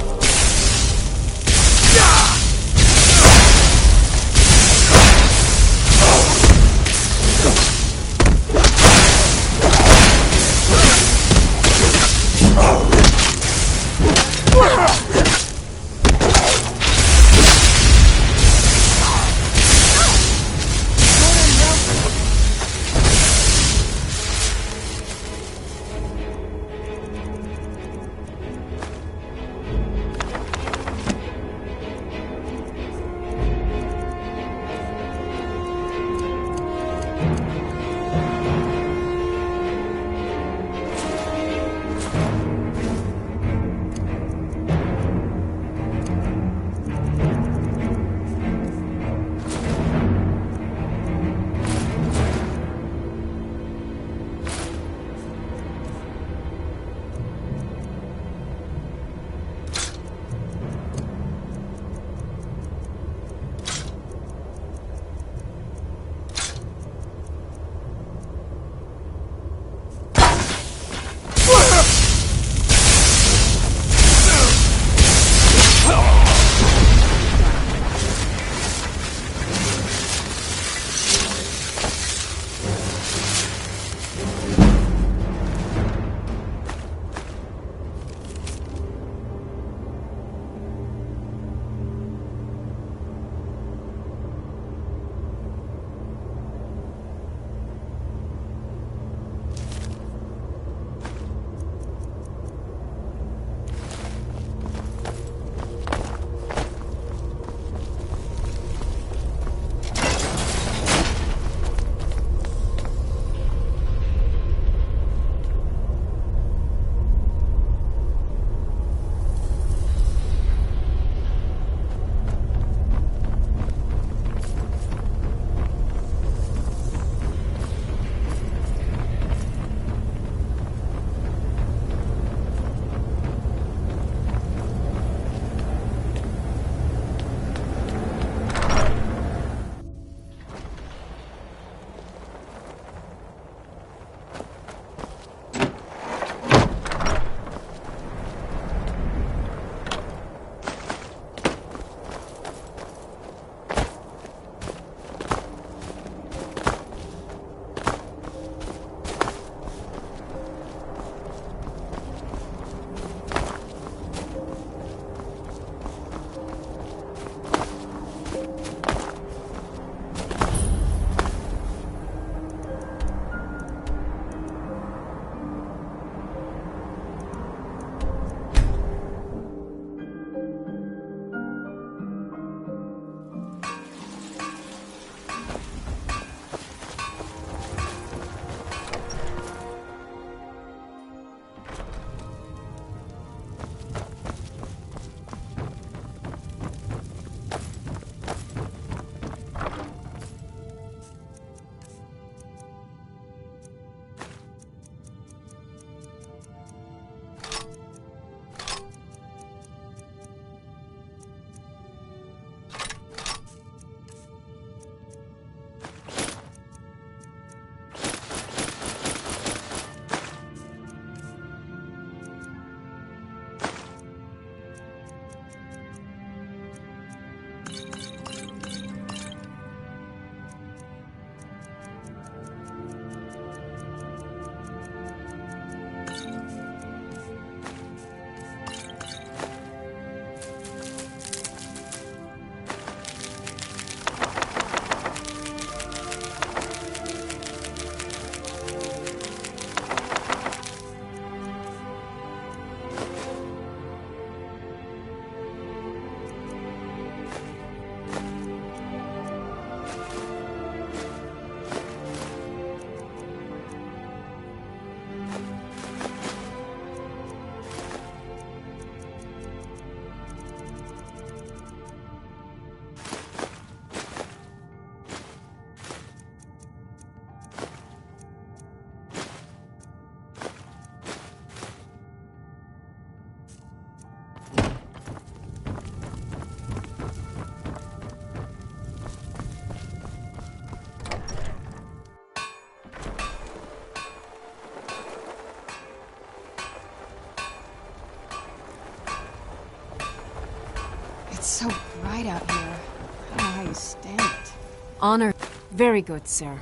B: It's so bright out here. I don't know how you stand it.
L: Honor. Very good, sir.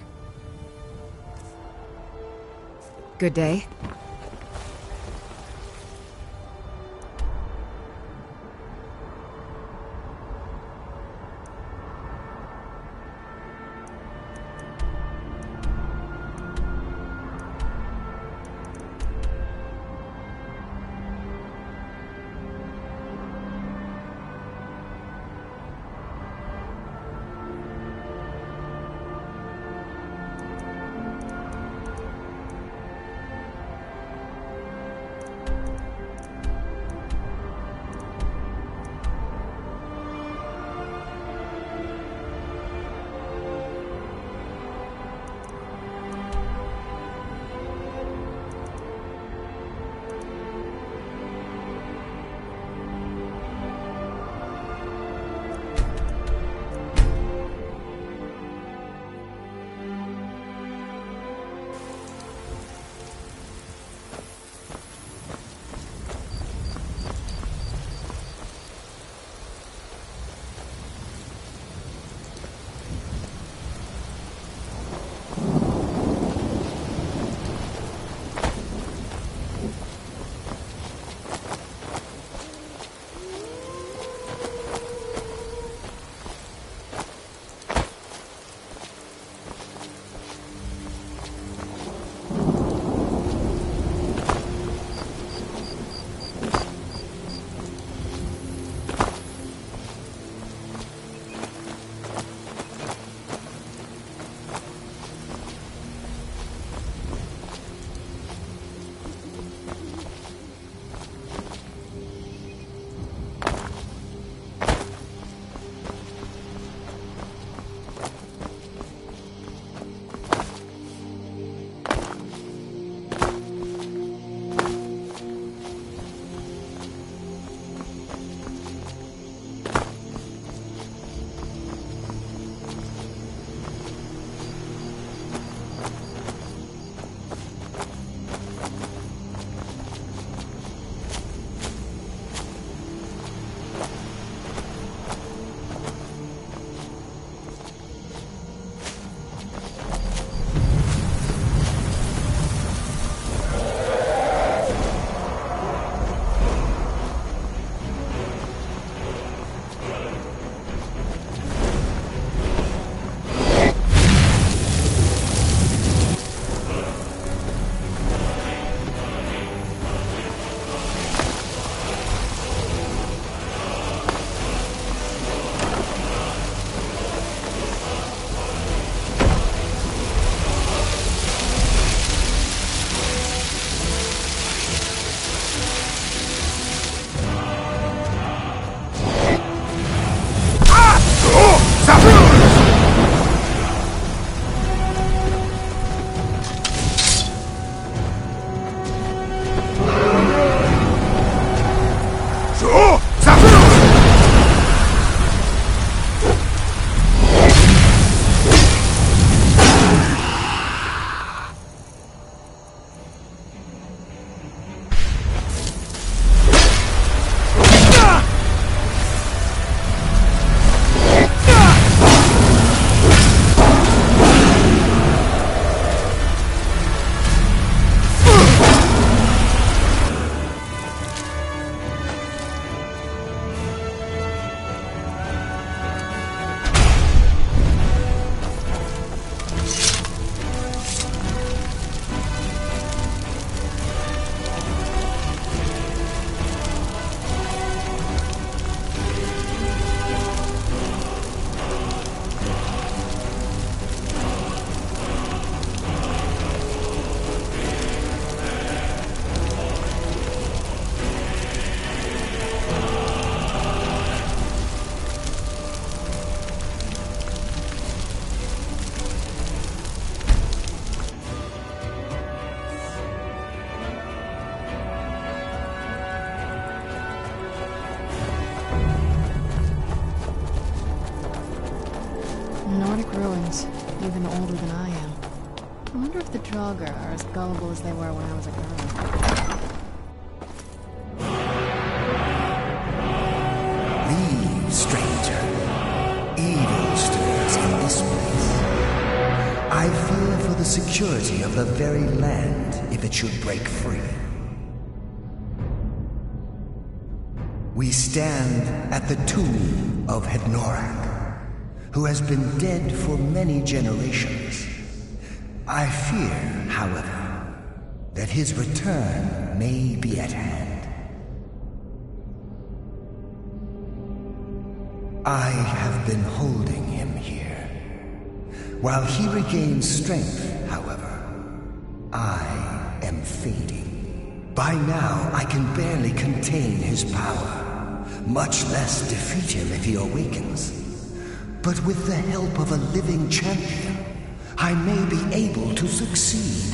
L: Good day.
B: Nordic ruins, even older than I am. I wonder if the Draugr are as gullible as they were when I was a girl.
P: Leave.
Q: stranger. Evil stirs in this place. I fear for the security of the very land if it should break free. We stand at the tomb of Hednorak, who has been dead for many generations. I fear, however, that his return may be at hand. I have been holding him here. While he regains strength, however, I am fading. By now, I can barely contain his power. Much less defeat him if he awakens. But with the help of a living champion, I may be able to succeed.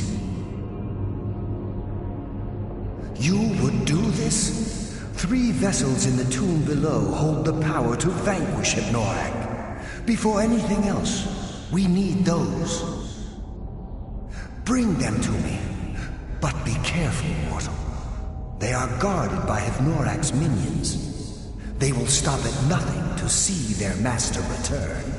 Q: You would do this? 3 vessels in the tomb below hold the power to vanquish Hednorak. Before anything else, we need those. Bring them to me, but be careful, mortal. They are guarded by Hednorak's minions. They will stop at nothing to see their master return.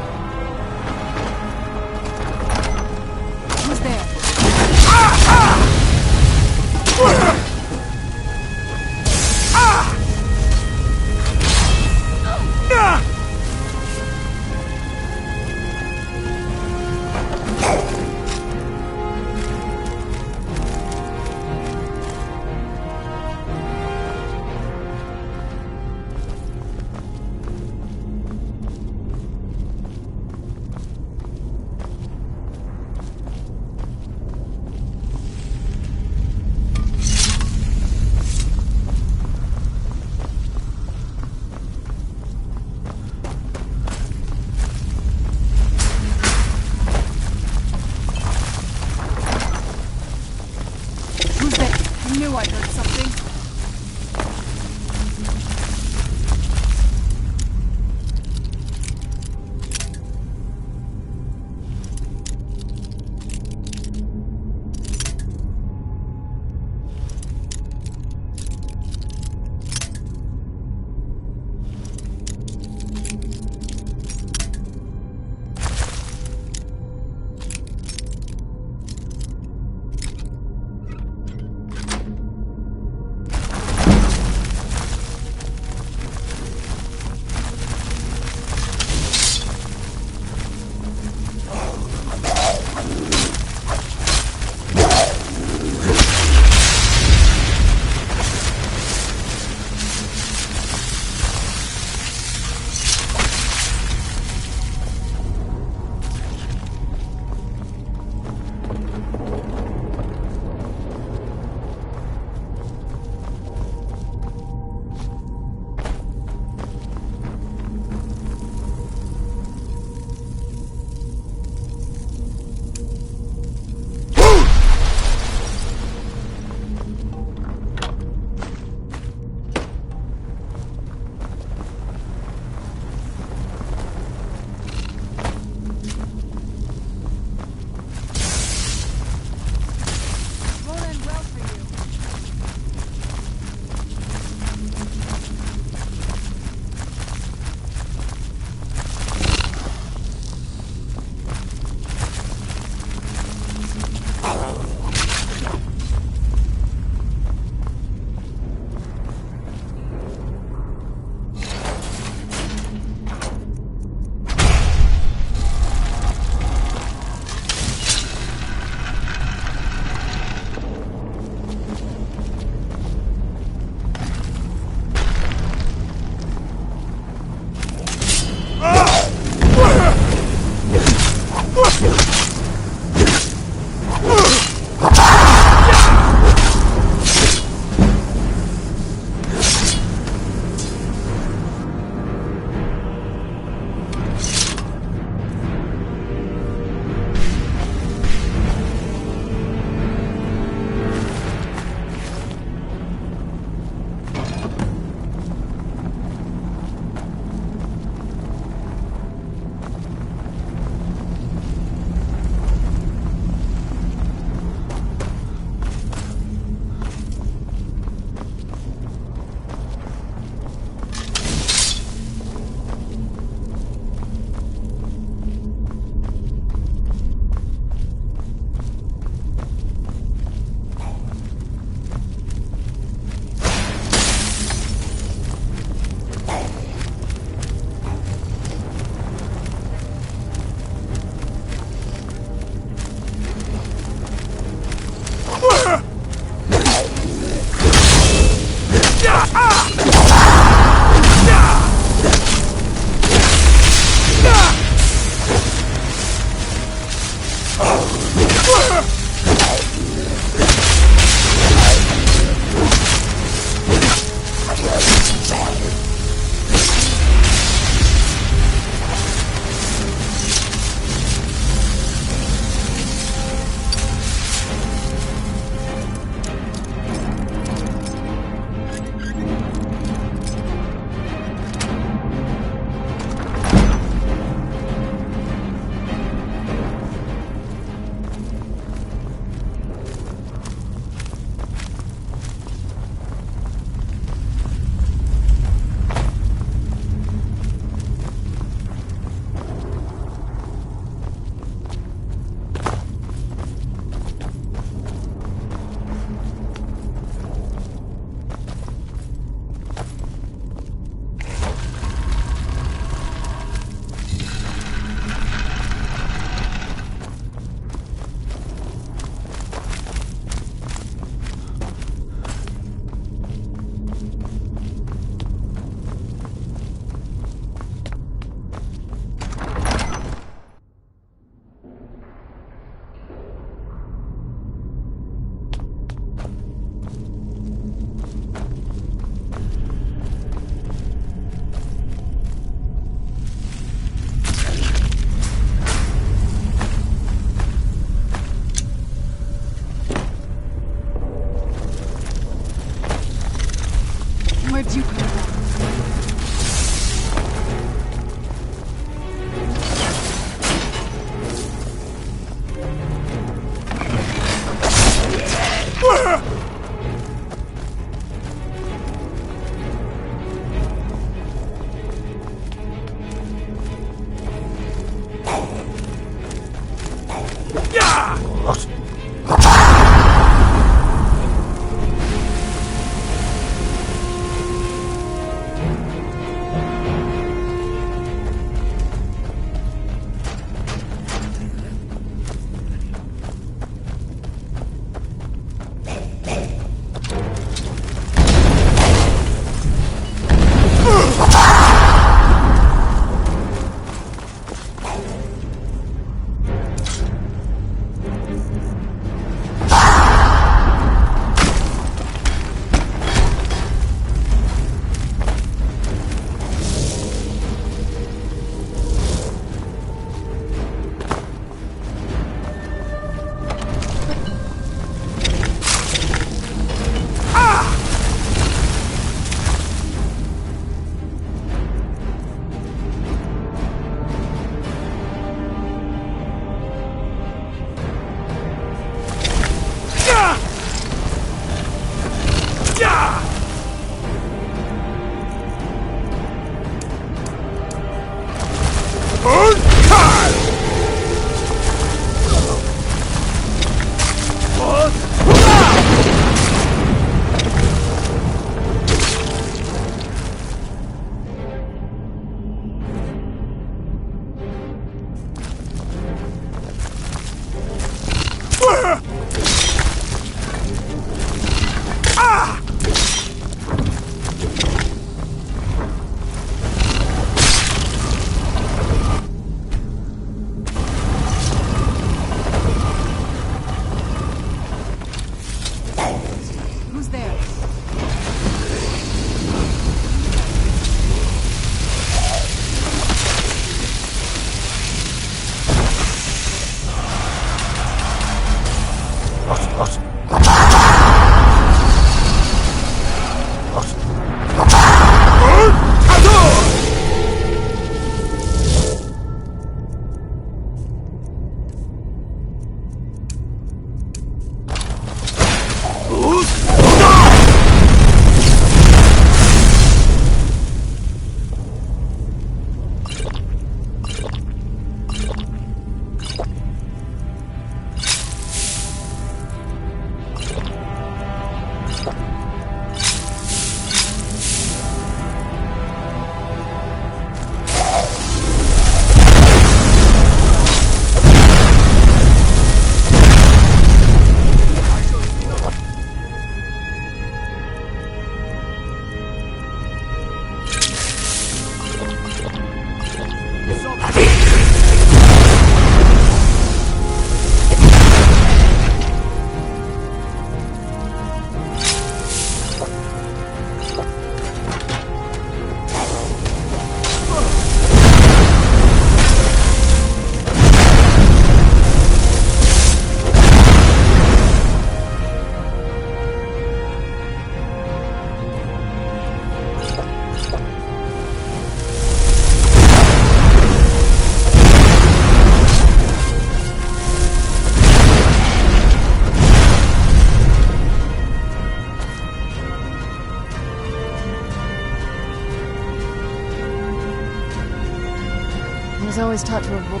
B: was always taught to avoid...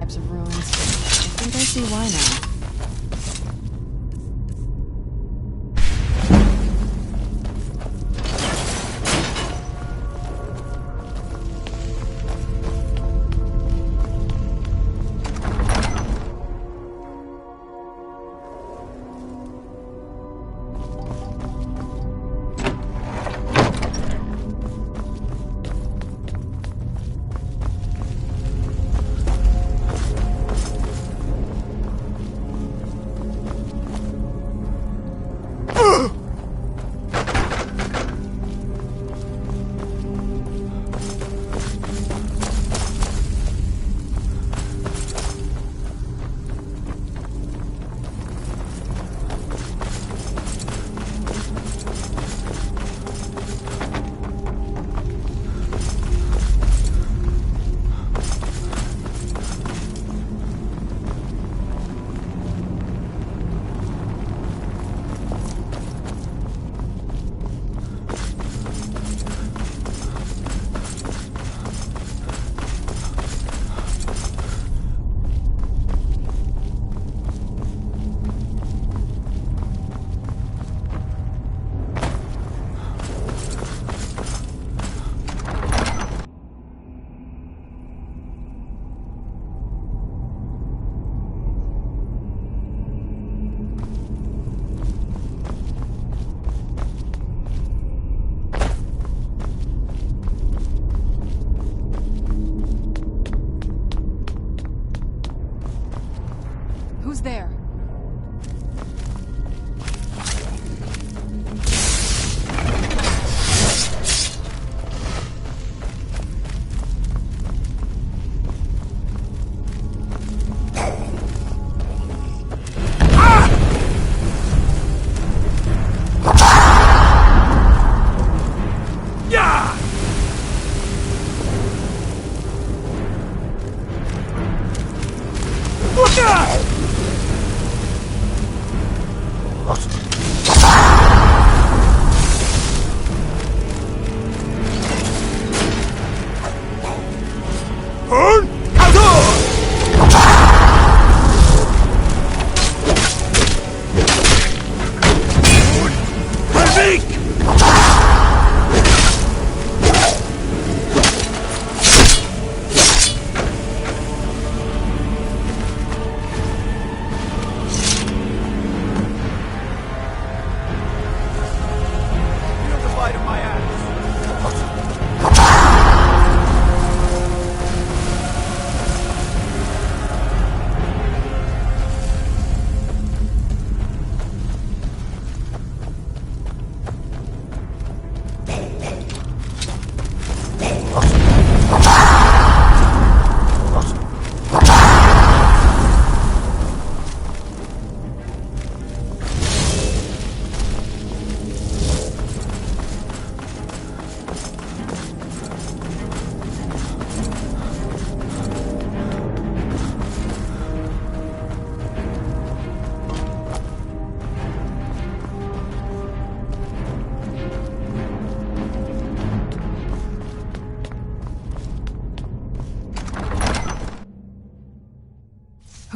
B: types of ruins. I think I see why now.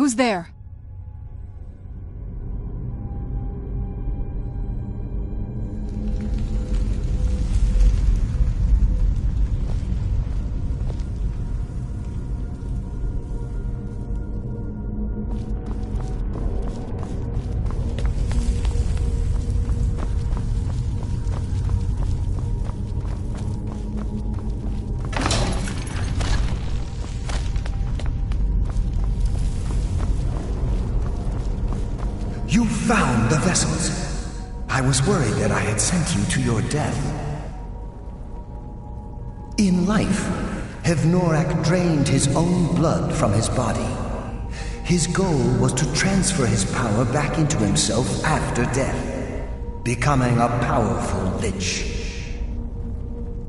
B: Who's there?
Q: You found the vessels. I was worried that I had sent you to your death. In life, Hevnorak drained his own blood from his body. His goal was to transfer his power back into himself after death, becoming a powerful lich.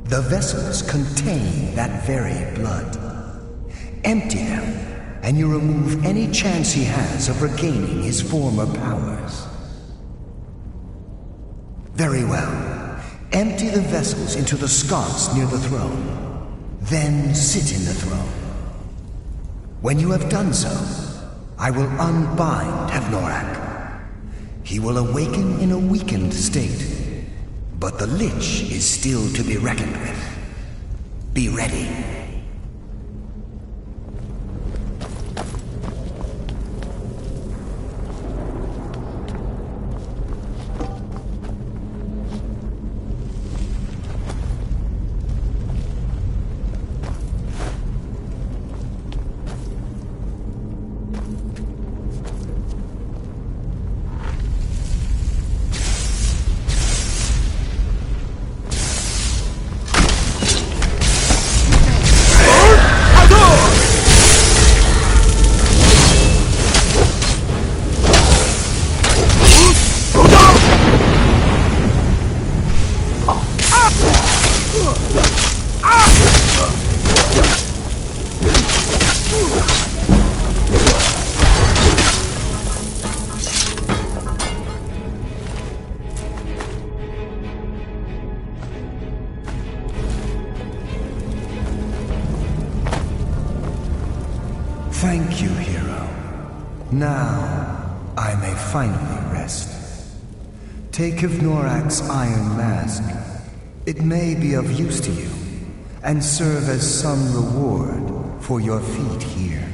Q: The vessels contain that very blood. Empty them, and you remove any chance he has of regaining his former powers. Very well. Empty the vessels into the sconce near the throne. Then sit in the throne. When you have done so, I will unbind Hevnorak. He will awaken in a weakened state, but the Lich is still to be reckoned with. Be ready. Thank you, hero. Now, I may finally rest. Take Hevnorak's iron mask. It may be of use to you, and serve as some reward for your feat here.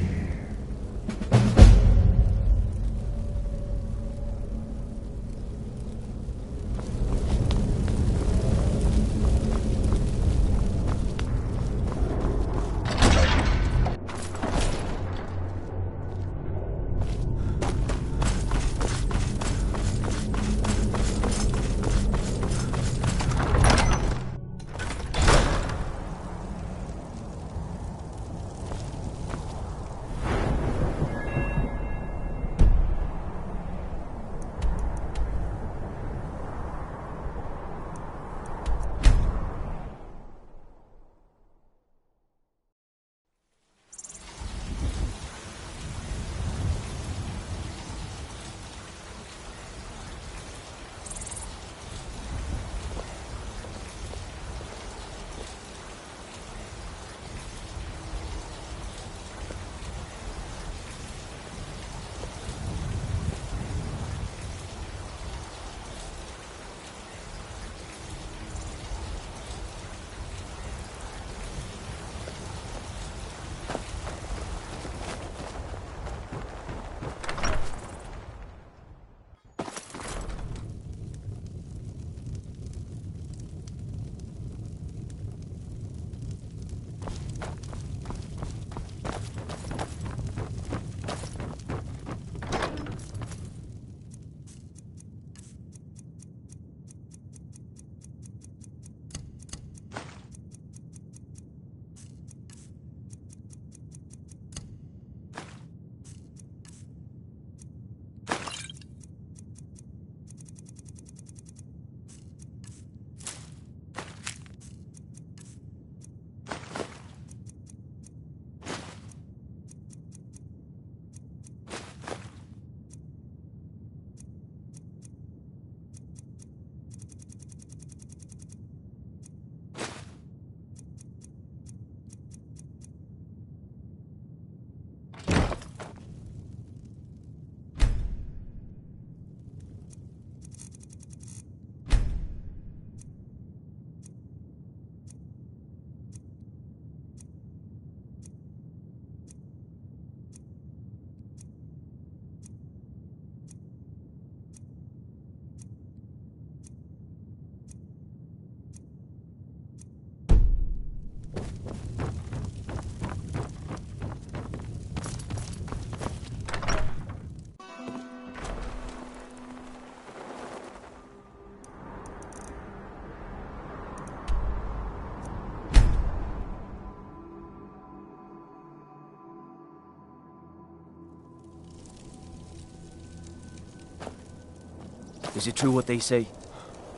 R: Is it true what they say?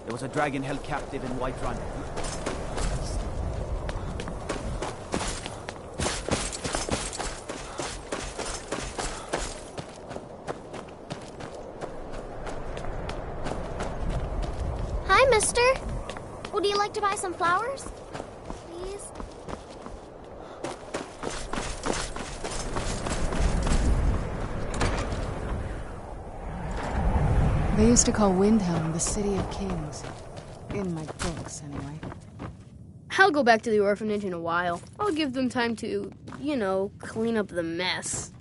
R: There was a dragon held captive in Whiterun.
S: Hi, mister. Would you like to buy some flowers? Please?
B: They used to call Windhelm the City of Kings. In my books, anyway.
T: I'll go back to the orphanage in a while. I'll give them time to, you know, clean up the mess.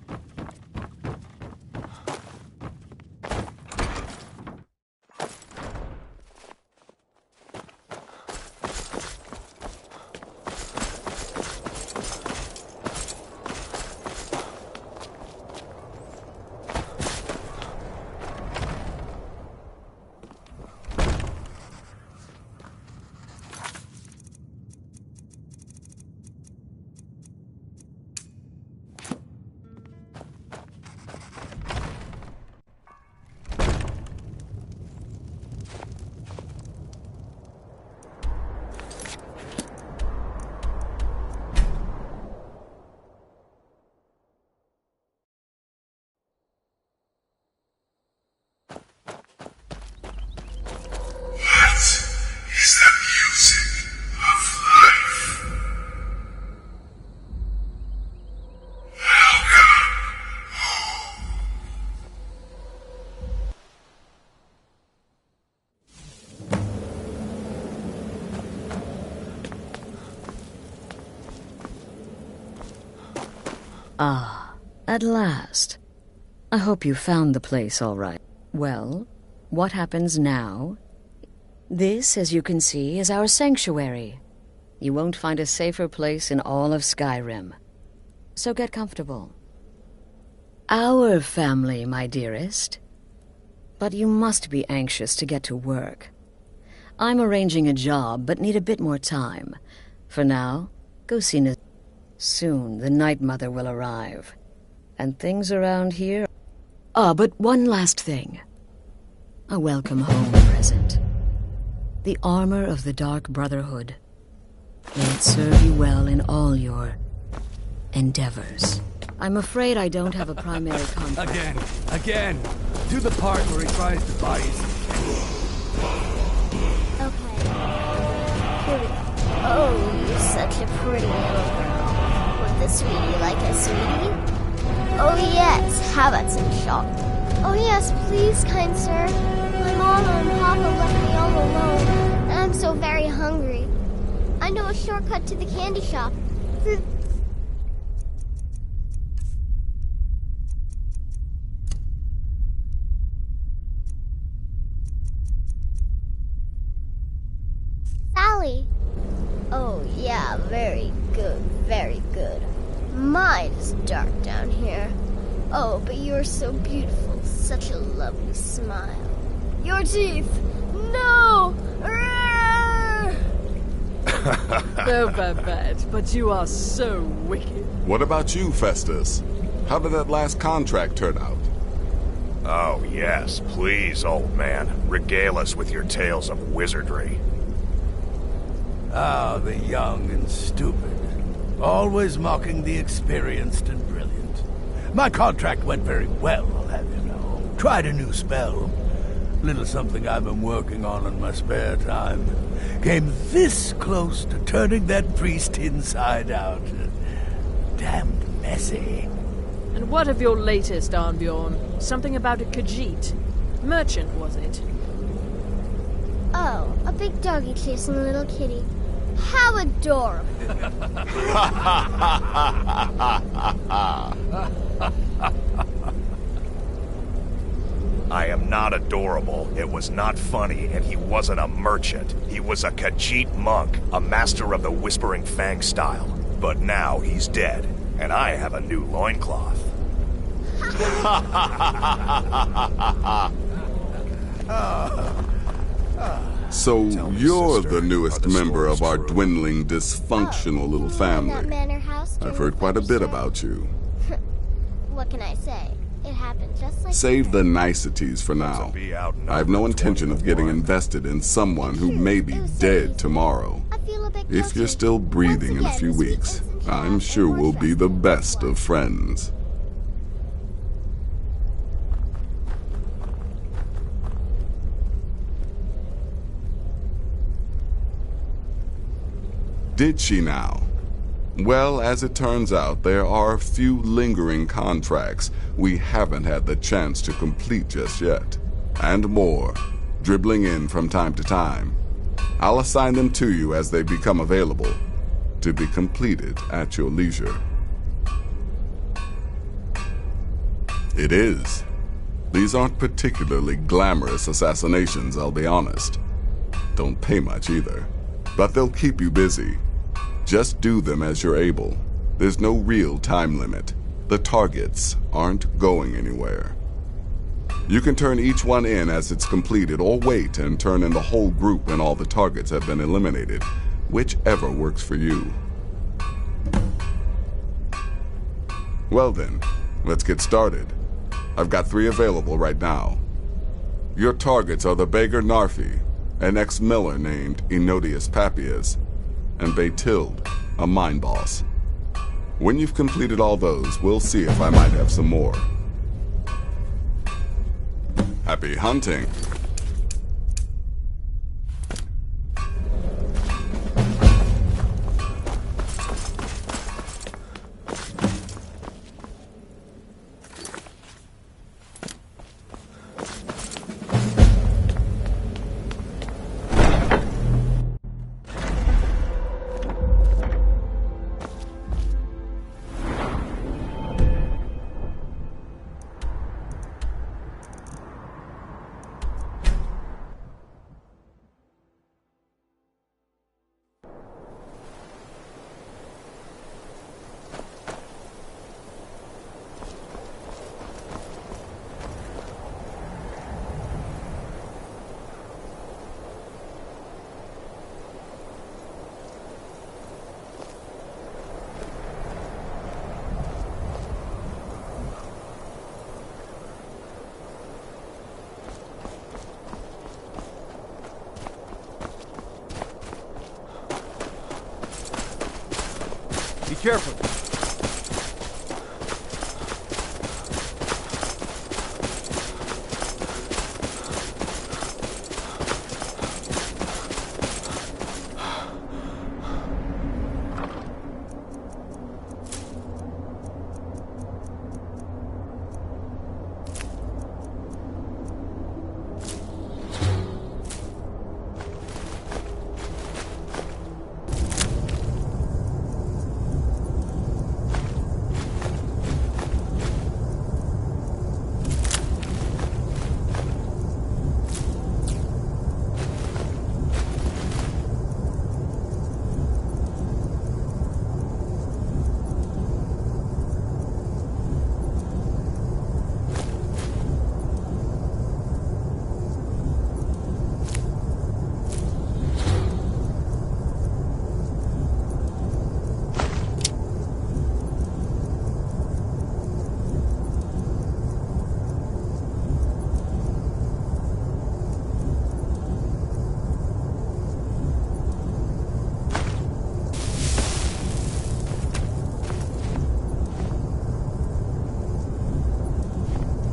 U: Ah, at last. I hope you found the place all right. Well, what happens now? This, as you can see, is our sanctuary. You won't find a safer place in all of Skyrim. So get comfortable. Our family, my dearest. But you must be anxious to get to work. I'm arranging a job, but need a bit more time. For now, go see Naz. Soon the Night Mother will arrive. And things around here... Ah, but one last thing. A welcome home present. The armor of the Dark Brotherhood. May it serve you well in all your endeavors. I'm afraid I don't have a primary contract.
P: Again. Do the part where he tries to buy his...
S: Okay. Here we go. Oh, you're such a pretty little girl. Would the sweetie like a sweetie? Oh yes, how about some chocolate? Oh yes, please, kind sir. My mama and papa left me all alone, and I'm so very hungry. I know a shortcut to the candy shop. Sally. Oh yeah, very good, very good. Mine is dark down here. Oh, but you're so beautiful. Such a lovely smile. Your teeth! No!
V: No, Babette, but you are so wicked.
W: What about you, Festus? How did that last contract turn out?
X: Oh, yes, please, old man. Regale us with your tales of wizardry.
C: Ah, the young and stupid. Always mocking the experienced and brilliant. My contract went very well, I'll have you know. Tried a new spell. Little something I've been working on in my spare time. Came this close to turning that priest inside out. Damned messy.
V: And what of your latest, Arnbjorn? Something about a Khajiit. Merchant, was it?
S: Oh, a big doggy chasing a little kitty. How adorable.
X: I am not adorable, it was not funny, and he wasn't a merchant. He was a Khajiit monk, a master of the Whispering Fang style. But now he's dead, and I have a new loincloth.
W: So you're the newest member of our dwindling, dysfunctional little
S: That
W: family.
S: manor house
W: I've heard quite a bit about you.
S: What can I say? It happened just like
W: Save the niceties for now. I have no intention of getting invested in someone who may be dead tomorrow. If you're still breathing in a few weeks, I'm sure we'll be the best of friends. Did she now? Well, as it turns out, there are a few lingering contracts we haven't had the chance to complete just yet. And more, dribbling in from time to time. I'll assign them to you as they become available, to be completed at your leisure. It is. These aren't particularly glamorous assassinations, I'll be honest. Don't pay much either, but they'll keep you busy. Just do them as you're able. There's no real time limit. The targets aren't going anywhere. You can turn each one in as it's completed, or wait and turn in the whole group when all the targets have been eliminated, whichever works for you. Well then, let's get started. I've got 3 available right now. Your targets are the beggar Narfi, an ex-miller named Enodius Papias, and Baytild, a mine boss. When you've completed all those, we'll see if I might have some more. Happy hunting!
R: Be careful.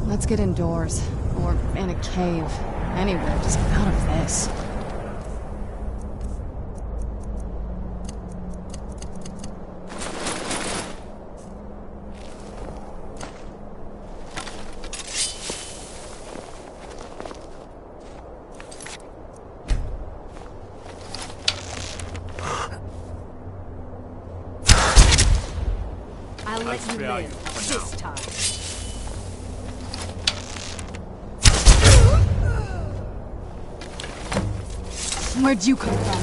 B: Let's get indoors. Or in a cave. Anywhere, just out of this.
V: I'll let you live this time.
B: Where'd you come from?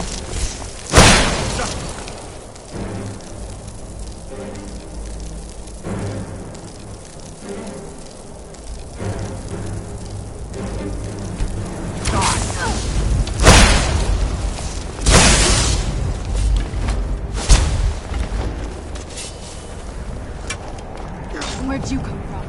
B: Where'd you come from?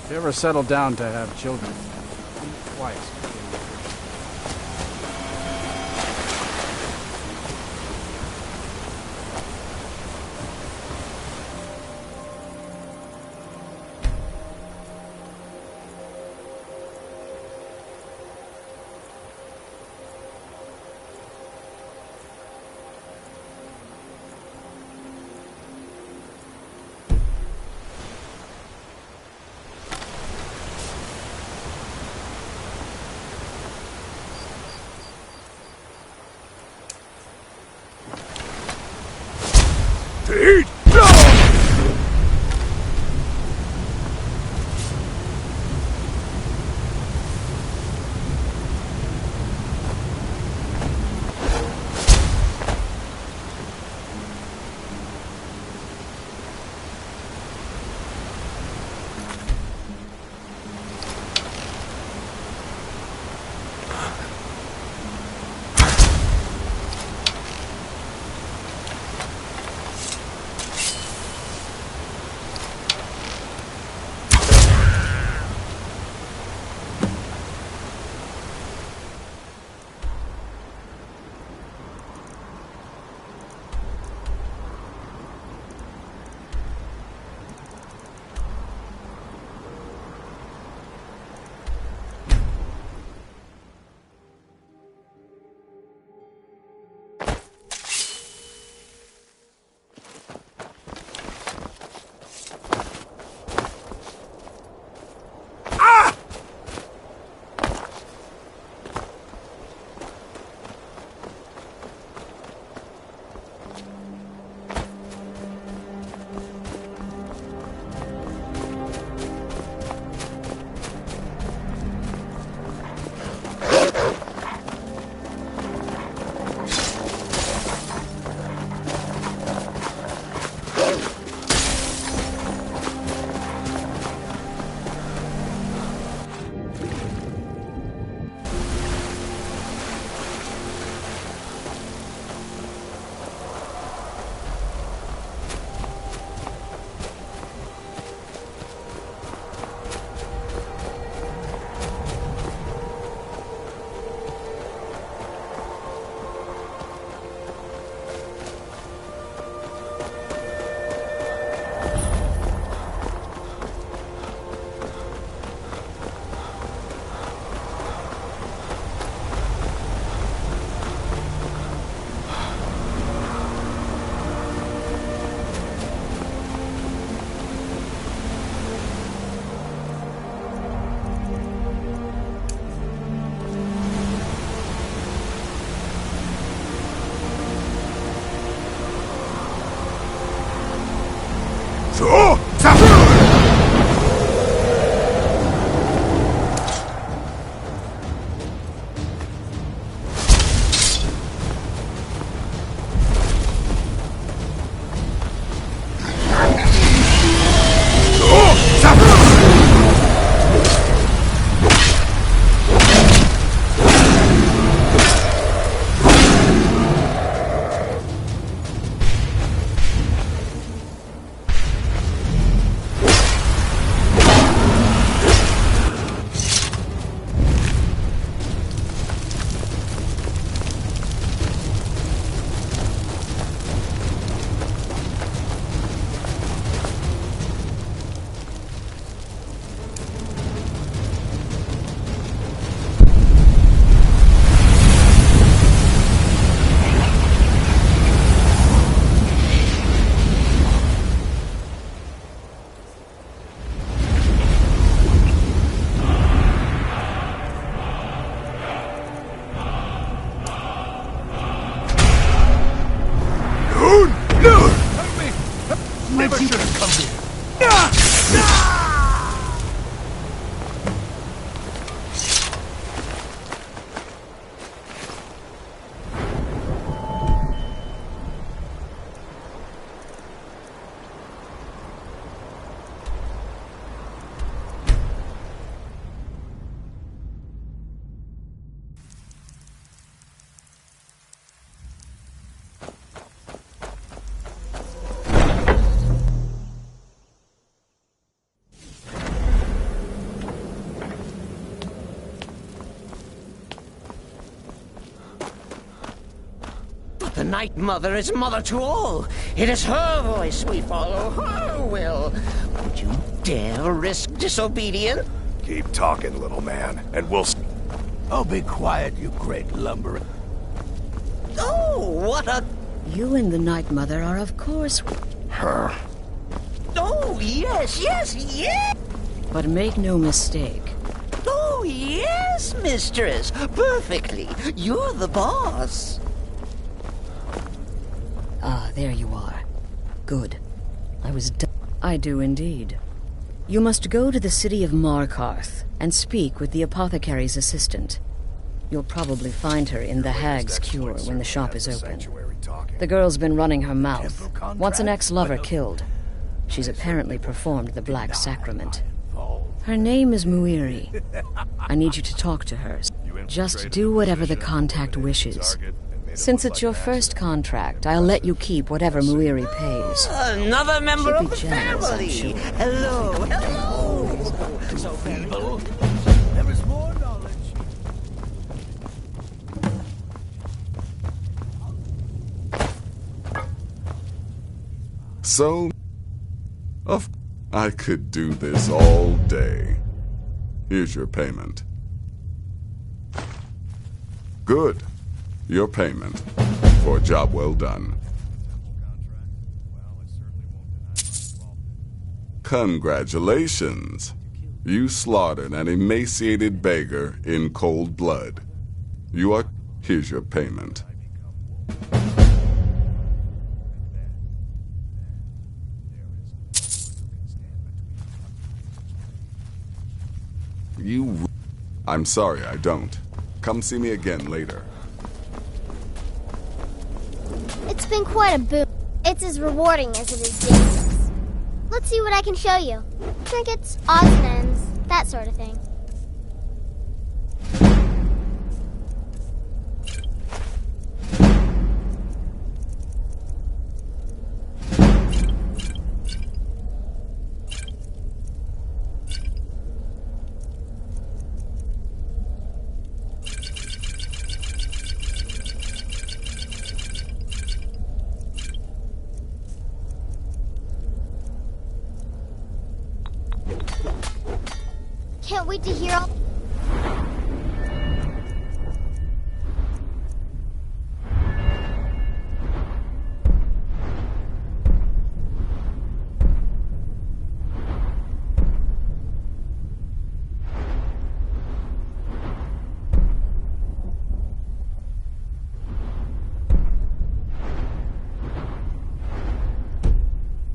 A: If you ever settle down to have children, think twice.
D: Night Mother is mother to all. It is her voice we follow, her will. Would you dare risk disobedience?
X: Keep talking, little man, and we'll...
J: Oh, be quiet, you great lumber...
D: Oh, what a...
U: You and the Night Mother are, of course...
X: Her.
D: Oh, yes, yes, yes!
U: But make no mistake.
D: Oh, yes, mistress. Perfectly. You're the boss.
U: Ah, there you are. Good. I do indeed. You must go to the city of Markarth and speak with the apothecary's assistant. You'll probably find her in the Hag's Cure when the shop is open. The girl's been running her mouth. Wants an ex-lover killed. She's apparently performed the Black Sacrament. Her name is Muiri. I need you to talk to her. Just do whatever the contact wishes. Since it's your first contract, I'll let you keep whatever Muiri pays.
D: Another member of the
U: jealous,
D: family.
U: I'm sure.
D: Hello, hello. So feeble.
J: There is more knowledge.
W: So, I could do this all day. Here's your payment. Good. Your payment for a job well done. Congratulations. You slaughtered an emaciated beggar in cold blood. Here's your payment. I'm sorry, I don't. Come see me again later.
S: It's been quite a boon. It's as rewarding as it is dangerous. Let's see what I can show you. Trinkets, odds and ends, that sort of thing. Can't wait to hear all...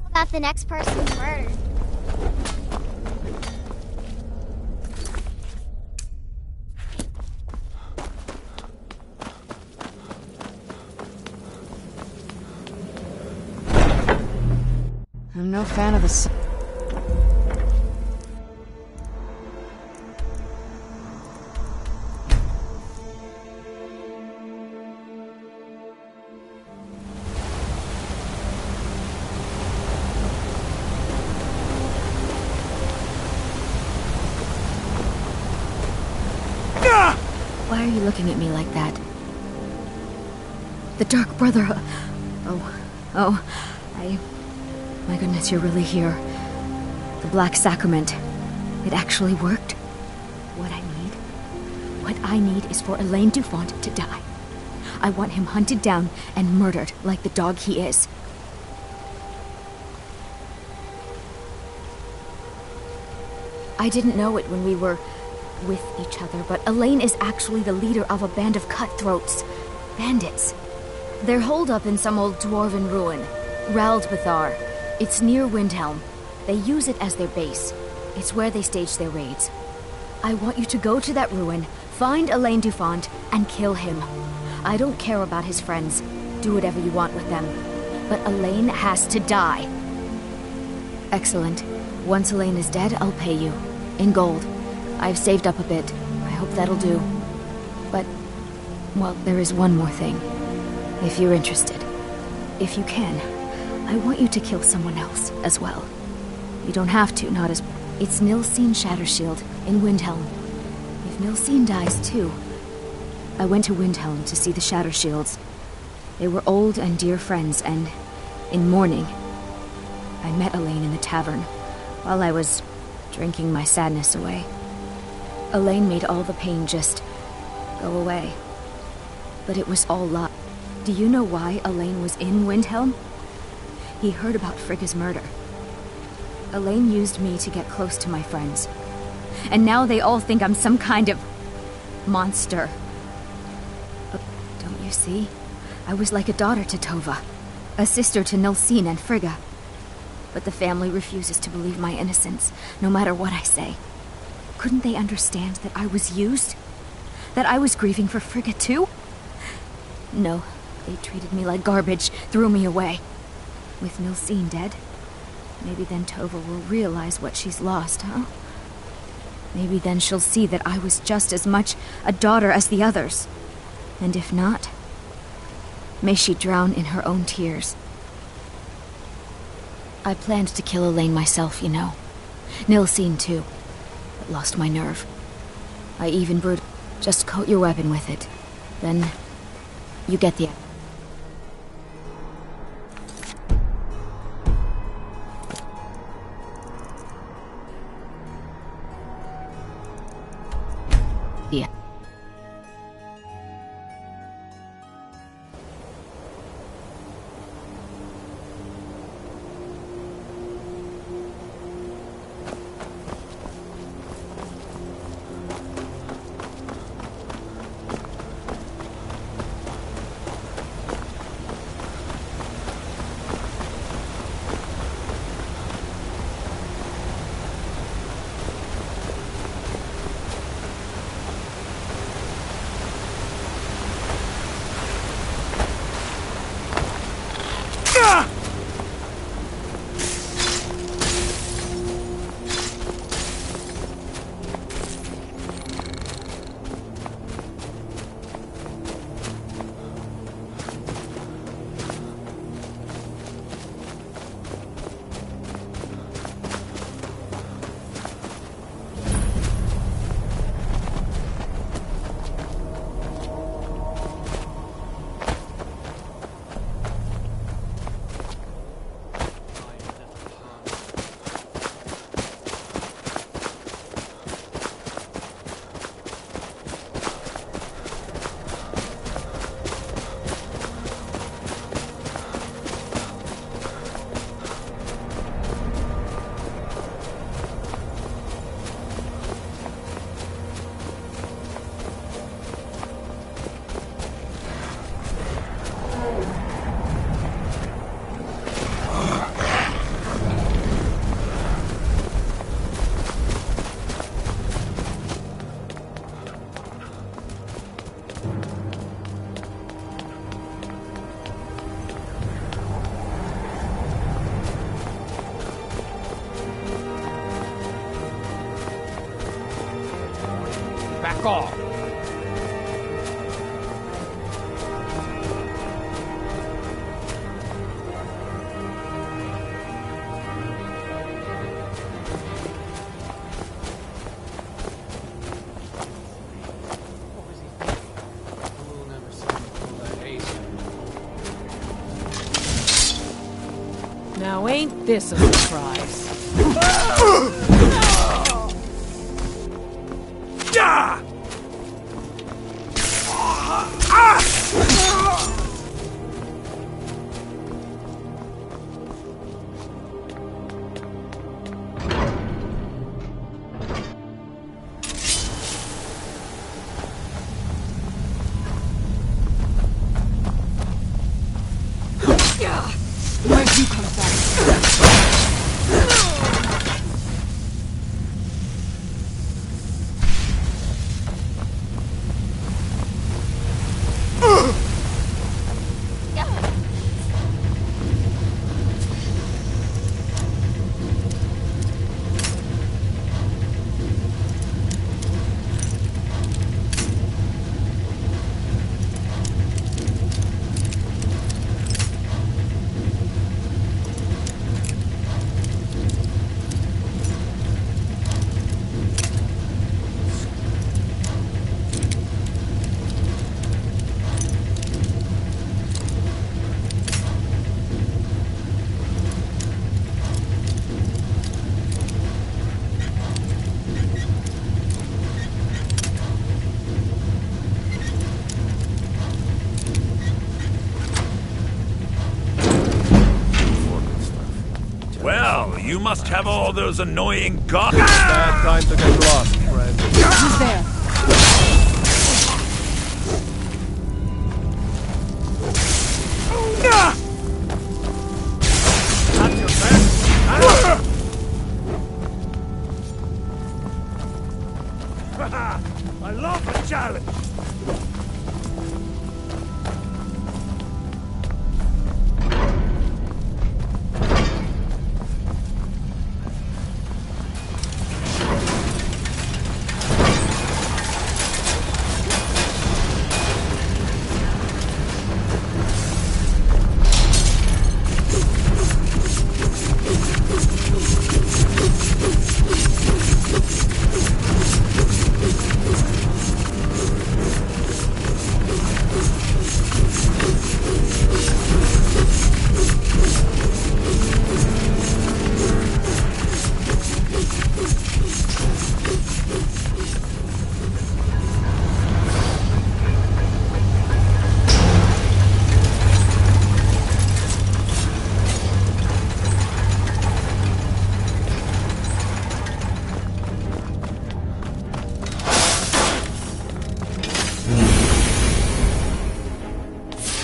S: about the next person murdered.
B: I'm no fan of the...
O: Why are you looking at me like that? The Dark Brother... My goodness, you're really here. The Black Sacrament. It actually worked. What I need is for Elaine Dufont to die. I want him hunted down and murdered like the dog he is. I didn't know it when we were with each other, but Elaine is actually the leader of a band of cutthroats. Bandits. They're holed up in some old dwarven ruin. Raldbethar. It's near Windhelm. They use it as their base. It's where they stage their raids. I want you to go to that ruin, find Elaine Dufont, and kill him. I don't care about his friends. Do whatever you want with them. But Elaine has to die. Excellent. Once Elaine is dead, I'll pay you. In gold. I've saved up a bit. I hope that'll do. But, well, there is one more thing. If you're interested. If you can, I want you to kill someone else as well. You don't have to, not as... It's Nilsine Shattershield in Windhelm. If Nilsine dies too... I went to Windhelm to see the Shattershields. They were old and dear friends, and in mourning, I met Elaine in the tavern while I was drinking my sadness away. Elaine made all the pain just go away. But it was all luck. Do you know why Elaine was in Windhelm? He heard about Frigga's murder. Elaine used me to get close to my friends. And now they all think I'm some kind of monster. But don't you see? I was like a daughter to Tova, a sister to Nilsine and Frigga. But the family refuses to believe my innocence, no matter what I say. Couldn't they understand that I was used? That I was grieving for Frigga too? No, they treated me like garbage, threw me away. With Nilsine dead, maybe then Tova will realize what she's lost, huh? Maybe then she'll see that I was just as much a daughter as the others. And if not, may she drown in her own tears. I planned to kill Elaine myself, you know. Nilsine too, but lost my nerve. I even brewed, just coat your weapon with it. Then, you get the... Yeah.
A: Back off!
V: Now ain't this a surprise?
M: Where'd you come from?
C: must have all those annoying guards.
J: Bad time to get lost, friend.
B: Who's there?
C: I love a challenge!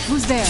B: Who's there?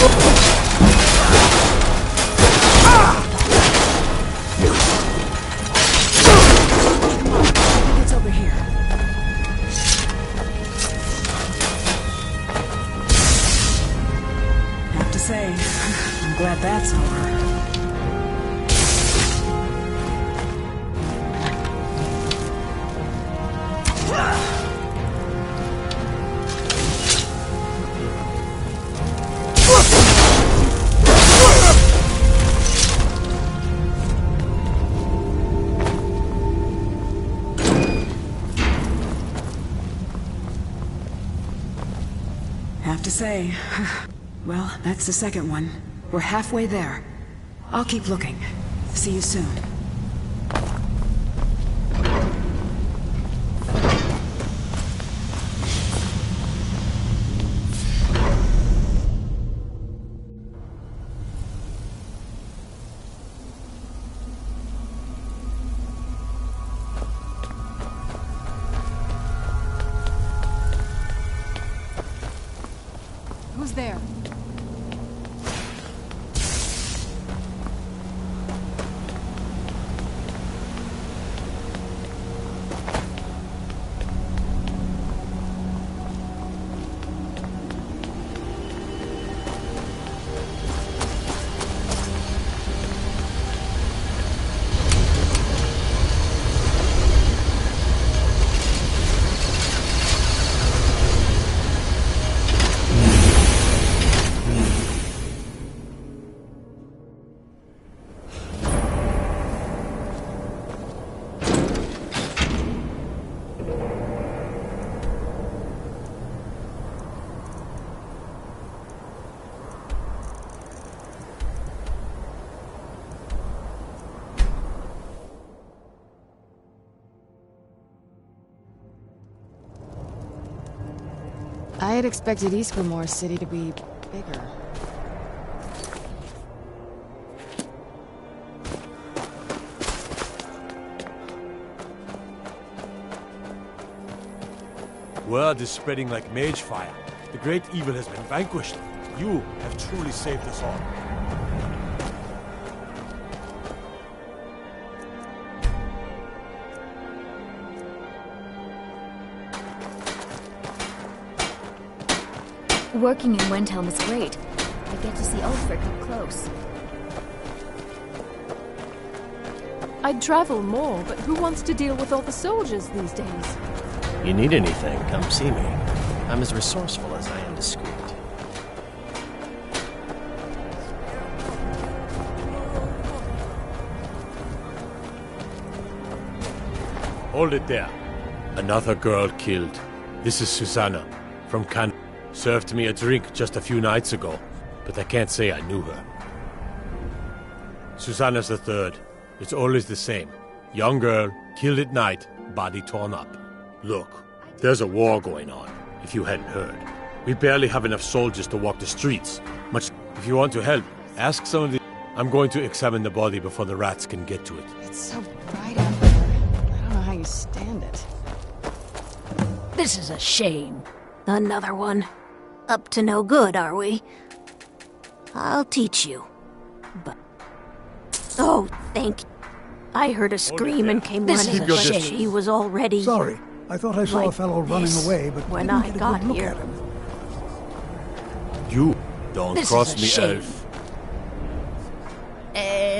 M: It's over here. Have to say, I'm glad that's over. Have to say, well, that's the second one. We're halfway there. I'll keep looking. See you soon.
B: Who's there? I had expected Eastgrimore City to be bigger.
J: Word is spreading like mage fire. The great evil has been vanquished. You have truly saved us all.
O: Working in Wendhelm is great. I get to see Ulfric up close.
V: I'd travel more, but who wants to deal with all the soldiers these days?
R: You need anything, come see me. I'm as resourceful as I am discreet.
J: Hold it there. Another girl killed. This is Susanna, from Can. Served me a drink just a few nights ago, but I can't say I knew her. Susanna's the third. It's always the same. Young girl, killed at night, body torn up. Look, there's a war going on, if you hadn't heard. We barely have enough soldiers to walk the streets. Much. If you want to help, ask some of the... I'm going to examine the body before the rats can get to it.
B: It's so bright out there. I don't know how you stand it.
F: This is a shame. Another one. Up to no good, are we? I'll teach you. But... Oh, thank you. I heard a scream and came running, but she was already...
G: Sorry, I thought I saw a fellow running away, but
F: when
G: didn't
F: I
G: get a
F: got
G: good look
F: here.
G: at him.
J: You don't
F: This
J: cross
F: is a
J: me,
F: shame.
J: elf.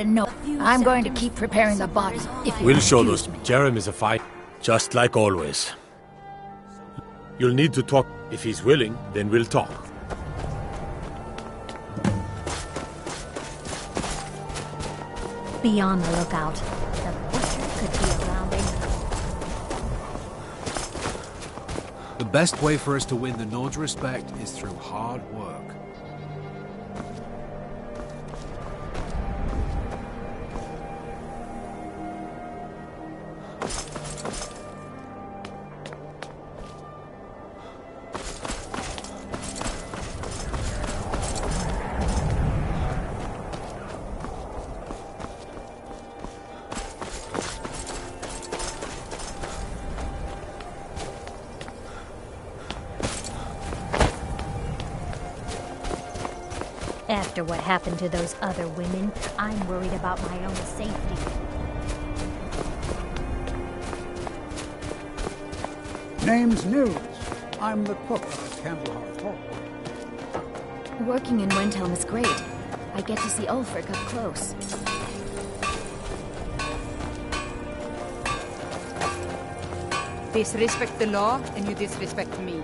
F: No. I'm going to keep preparing the body. If you
J: We'll show
F: excuse
J: those.
F: me.
J: Jerem is a fight, just like always. You'll need to talk. If he's willing, then we'll talk.
F: Be on the lookout. The butcher could be around in...
A: The best way for us to win the Nord's respect is through hard work.
E: After what happened to those other women, I'm worried about my own safety.
G: Name's Nils. I'm the cook at Candlehearth Hall.
O: Working in Wendhelm is great. I get to see Ulfric up close.
H: Disrespect the law, and you disrespect me.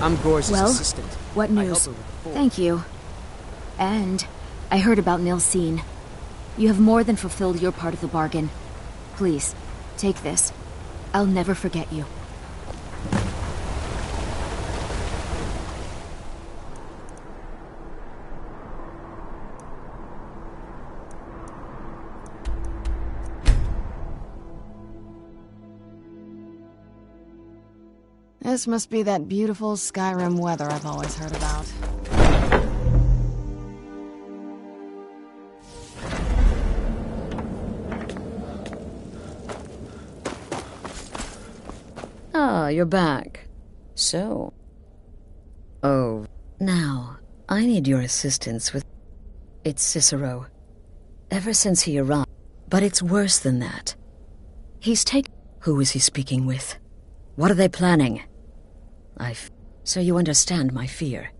R: I'm Gore's
O: Well,
R: assistant.
O: What news? Thank you. And I heard about Nilsine. You have more than fulfilled your part of the bargain. Please, take this. I'll never forget you.
B: This must be that beautiful Skyrim weather I've always heard about.
U: Ah, you're back. So... Oh, now, I need your assistance with... It's Cicero. Ever since he arrived... But it's worse than that. He's taken... Who is he speaking with? What are they planning? So you understand my fear.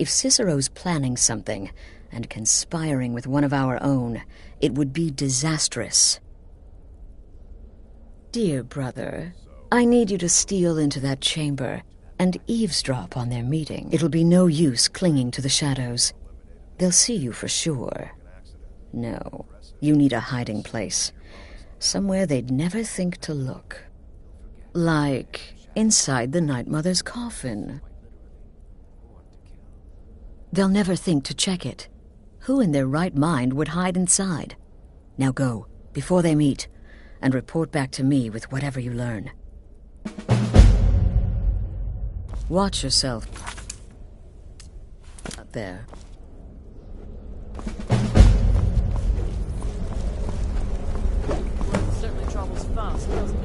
U: If Cicero's planning something, and conspiring with one of our own, it would be disastrous. Dear brother, I need you to steal into that chamber and eavesdrop on their meeting. It'll be no use clinging to the shadows. They'll see you for sure. No, you need a hiding place. Somewhere they'd never think to look. Like inside the Night Mother's coffin. They'll never think to check it. Who in their right mind would hide inside? Now go, before they meet, and report back to me with whatever you learn. Watch yourself. Out there.
V: Well, it certainly travels fast, doesn't it?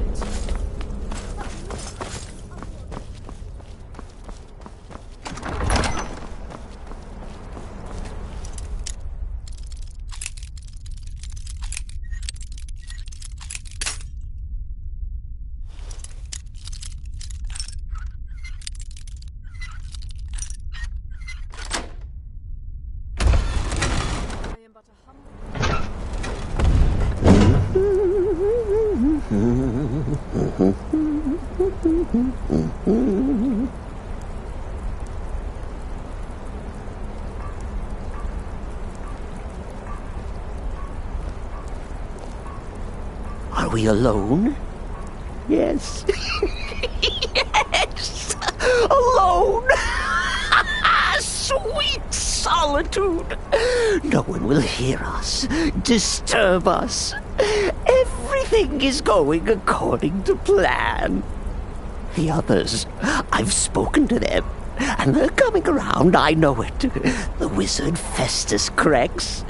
D: Are we alone? Yes. Yes! Alone! Sweet solitude! No one will hear us, disturb us. Everything is going according to plan. The others, I've spoken to them, and they're coming around, I know it. The wizard Festus Crex.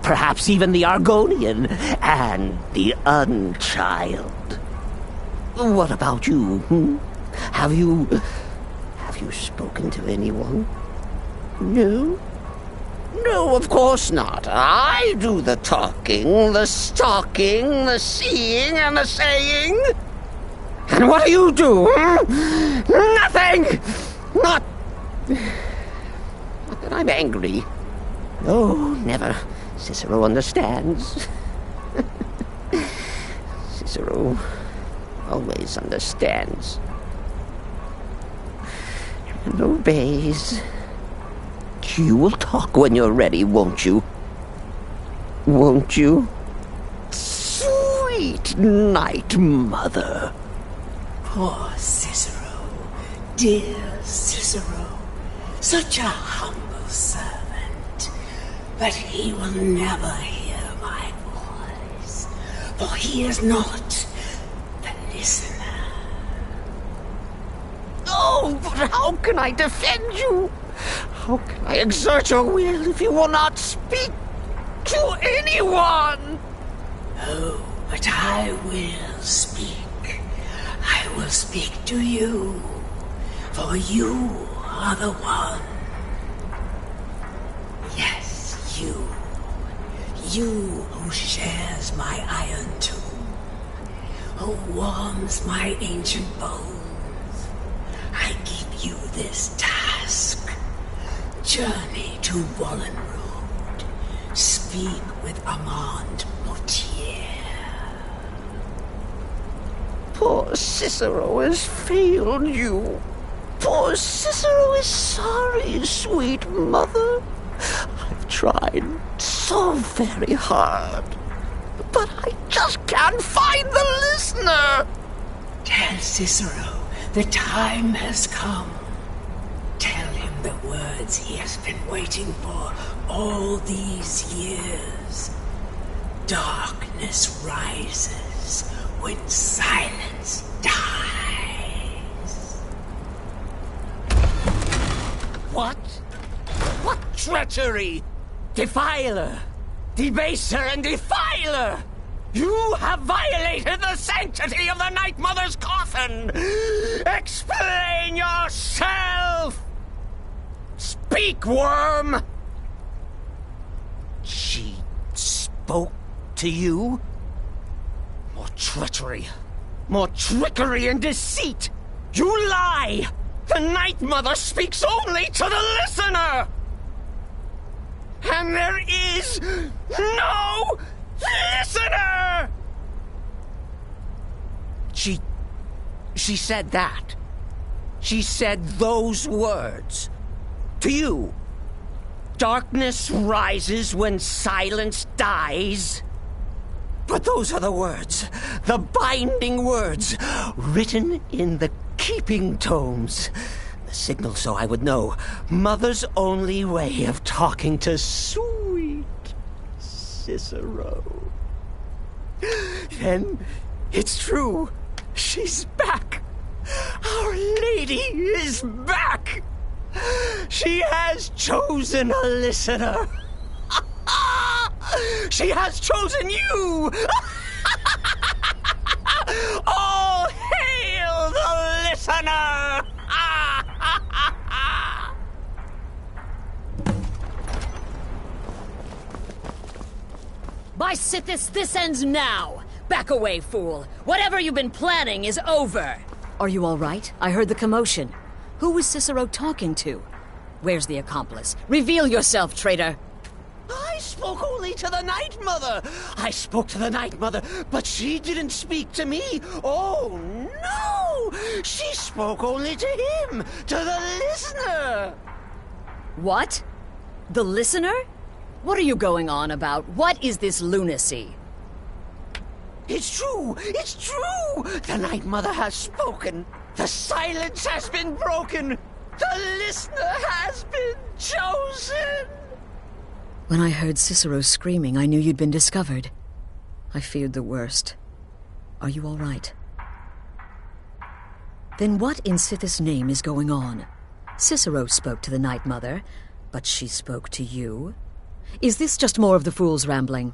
D: Perhaps even the Argonian and the Unchild. What about you? Have you spoken to anyone? No? No, of course not. I do the talking, the stalking, the seeing, and the saying. And what do you do? Nothing! Not that I'm angry. No, never. Cicero understands. Cicero always understands. And obeys. You will talk when you're ready, won't you? Won't you? Sweet Night Mother.
I: Poor Cicero. Dear Cicero. Such a humble servant. But he will never hear my voice. For he is not the listener.
D: Oh, but how can I defend you? How can I exert your will if you will not speak to anyone?
I: Oh, but I will speak. I will speak to you, for you are the one. Yes, you. You who shares my iron tomb, who warms my ancient bones. I give you this task. Journey to Wallenrood. Speak with Armand Mortier.
D: Poor Cicero has failed you. Poor Cicero is sorry, sweet mother. I've tried so very hard, but I just can't find the listener.
I: Tell Cicero the time has come. Tell him the words he has been waiting for all these years. Darkness rises when silence dies.
D: What? What treachery! Defiler! Debaser and defiler! You have violated the sanctity of the Night Mother's coffin! Explain yourself! Speak, worm! She spoke to you? More treachery, more trickery and deceit! You lie! The Night Mother speaks only to the listener! And there is no listener! She said that. She said those words. To you. Darkness rises when silence dies. But those are the words, the binding words, written in the keeping tomes. The signal so I would know. Mother's only way of talking to sweet Cicero. Then it's true. She's back. Our Lady is back. She has chosen a listener. She has chosen you. All hail the listener.
U: By Sithis, this ends now! Back away, fool! Whatever you've been planning is over! Are you all right? I heard the commotion. Who was Cicero talking to? Where's the accomplice? Reveal yourself, traitor!
D: I spoke only to the Night Mother. I spoke to the Night Mother, but she didn't speak to me. Oh, no! She spoke only to him, to the listener.
U: What? The listener? What are you going on about? What is this lunacy?
D: It's true! It's true! The Night Mother has spoken. The silence has been broken. The listener has been chosen.
U: When I heard Cicero screaming, I knew you'd been discovered. I feared the worst. Are you all right? Then what in Sithis' name is going on? Cicero spoke to the Night Mother, but she spoke to you? Is this just more of the fool's rambling?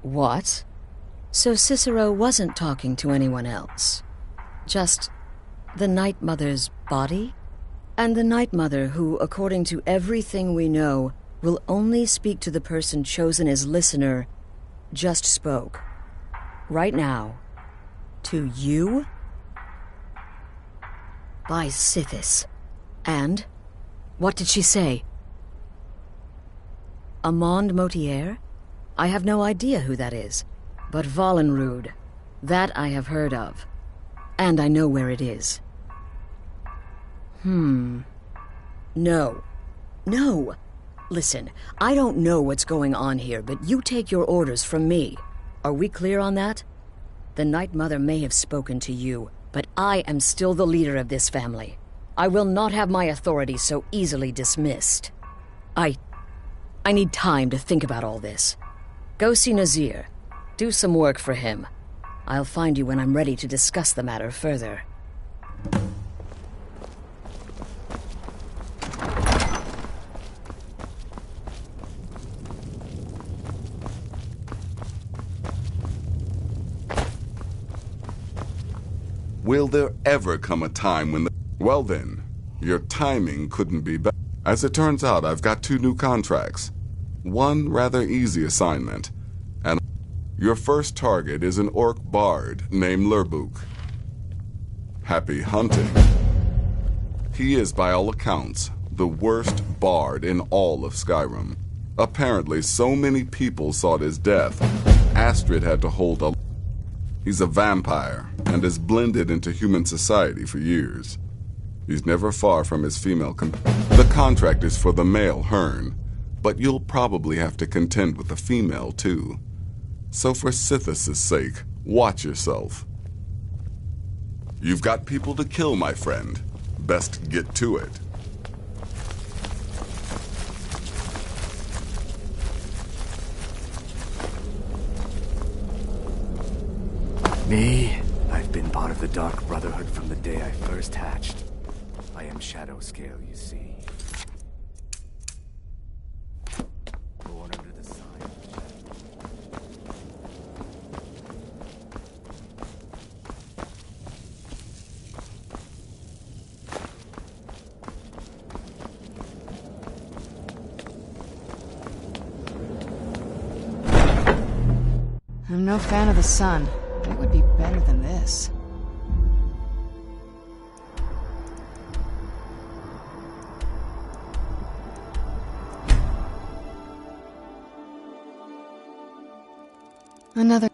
U: What? So Cicero wasn't talking to anyone else? Just the Night Mother's body? And the Night Mother who, according to everything we know, will only speak to the person chosen as listener, just spoke. Right now. To you? By Sithis. And? What did she say? Armand Mortier? I have no idea who that is. But Wallenrood, that I have heard of. And I know where it is. No. No. Listen, I don't know what's going on here, but you take your orders from me. Are we clear on that? The Night Mother may have spoken to you, but I am still the leader of this family. I will not have my authority so easily dismissed. I need time to think about all this. Go see Nazir. Do some work for him. I'll find you when I'm ready to discuss the matter further.
W: Will there ever come a time when Well then, your timing couldn't be better. As it turns out, I've got 2 new contracts. One rather easy assignment, and your first target is an orc bard named Lurbuk. Happy hunting. He is, by all accounts, the worst bard in all of Skyrim. Apparently, so many people sought his death, Astrid had to hold a... He's a vampire, and has blended into human society for years. He's never far from his female The contract is for the male Hearn, but you'll probably have to contend with the female, too. So for Sithis' sake, watch yourself. You've got people to kill, my friend. Best get to it.
P: Me? I've been part of the Dark Brotherhood from the day I first hatched. I am Shadow Scale, you see. Born under the sign of
B: I'm no fan of the sun. It would be better than this. Another...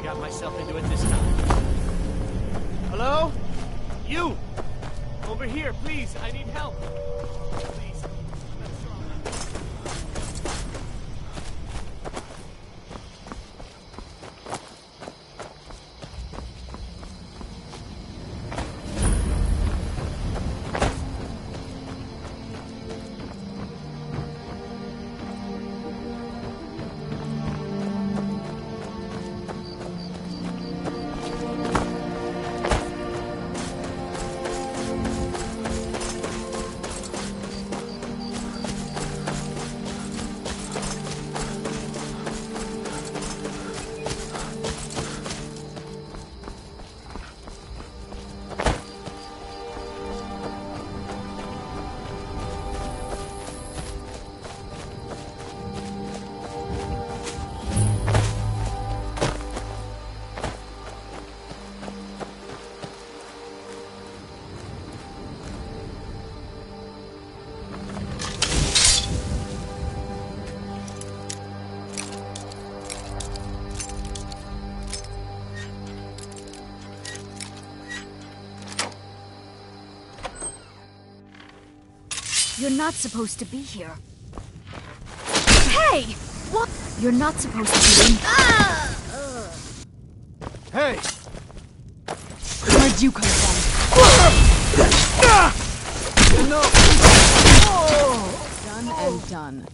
R: Got myself into it this time. Hello? You! Over here, please. I need help. Please.
O: You're not supposed to be here. Hey! What? You're not supposed to be in...
R: Hey!
B: Where'd you come from?
R: No!
B: Done and done.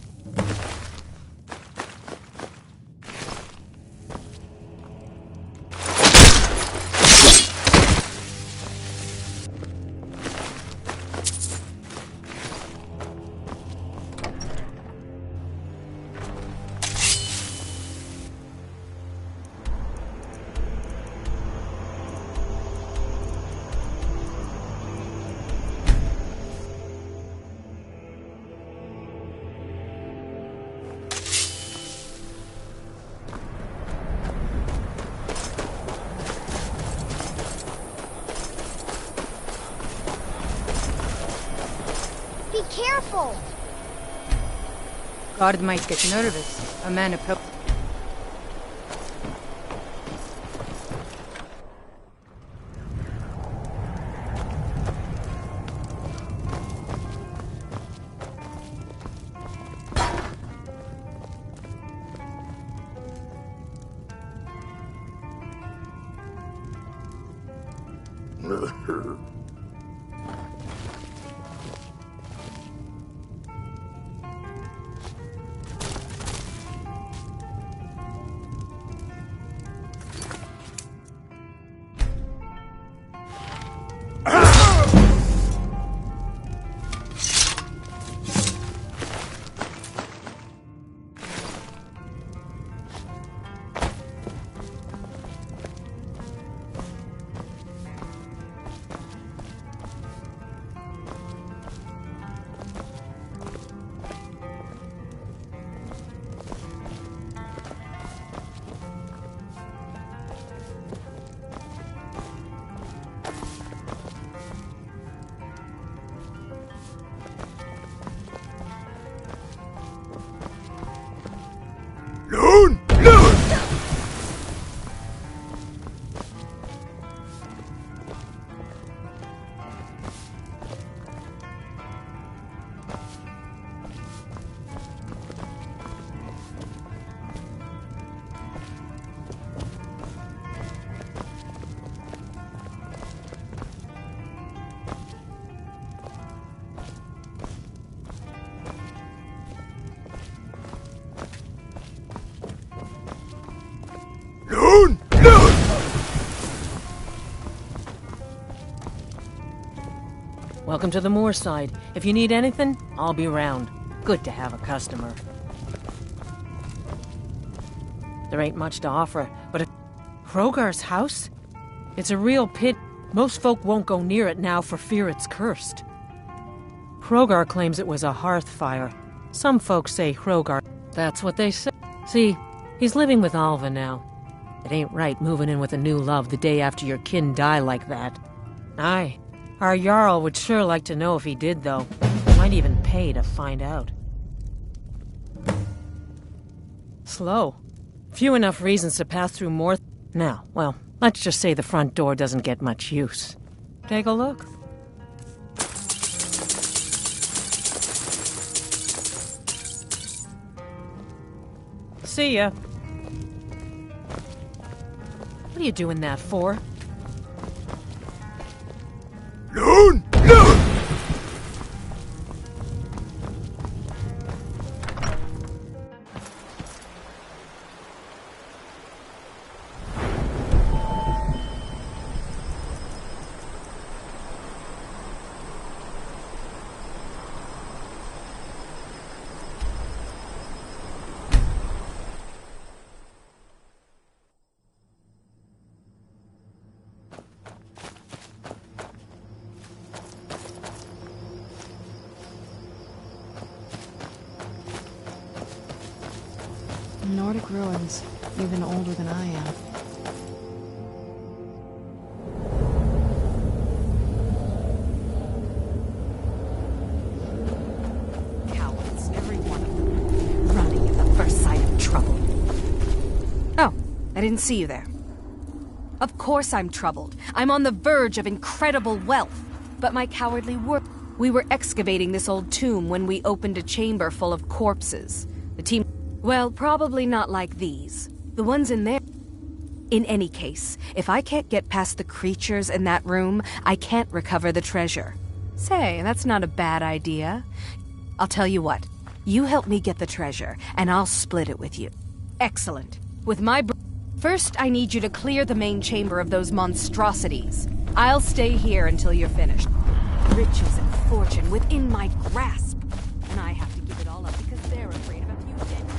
S: Careful!
H: Guard might get nervous. A man approach.
V: Welcome to the Moorside. If you need anything, I'll be around. Good to have a customer. There ain't much to offer, but Hrogar's house? It's a real pit. Most folk won't go near it now for fear it's cursed. Hrogar claims it was a hearth fire. Some folks say Hrogar. That's what they say. See, he's living with Alva now. It ain't right moving in with a new love the day after your kin die like that. Aye. Our Jarl would sure like to know if he did, though. Might even pay to find out. Slow. Few enough reasons to pass through more. Now, well, let's just say the front door doesn't get much use. Take a look. See ya. What are you doing that for?
C: Loon! Loon!
B: Nordic ruins, even older than I am.
K: Cowards, every one of them. Running at the first sign of trouble. Oh, I didn't see you there. Of course I'm troubled. I'm on the verge of incredible wealth. But my cowardly work... We were excavating this old tomb when we opened a chamber full of corpses. The team... Well, probably not like these. The ones in there. In any case, if I can't get past the creatures in that room, I can't recover the treasure. Say, that's not a bad idea. I'll tell you what. You help me get the treasure, and I'll split it with you. Excellent. With my... First, I need you to clear the main chamber of those monstrosities. I'll stay here until you're finished. Riches and fortune within my grasp. And I have to give it all up because they're afraid of a few dead bodies.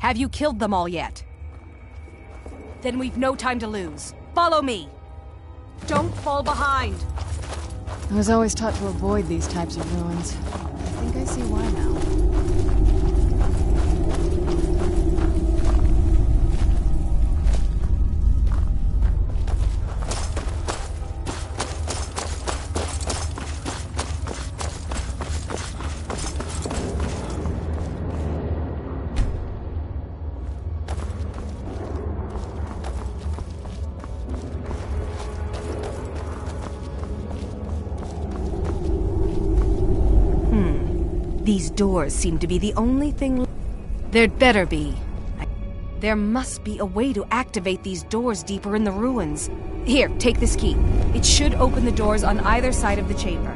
K: Have you killed them all yet? Then we've no time to lose. Follow me! Don't fall behind!
B: I was always taught to avoid these types of ruins. I think I see why now.
K: These doors seem to be the only thing... There'd better be. There must be a way to activate these doors deeper in the ruins. Here, take this key. It should open the doors on either side of the chamber.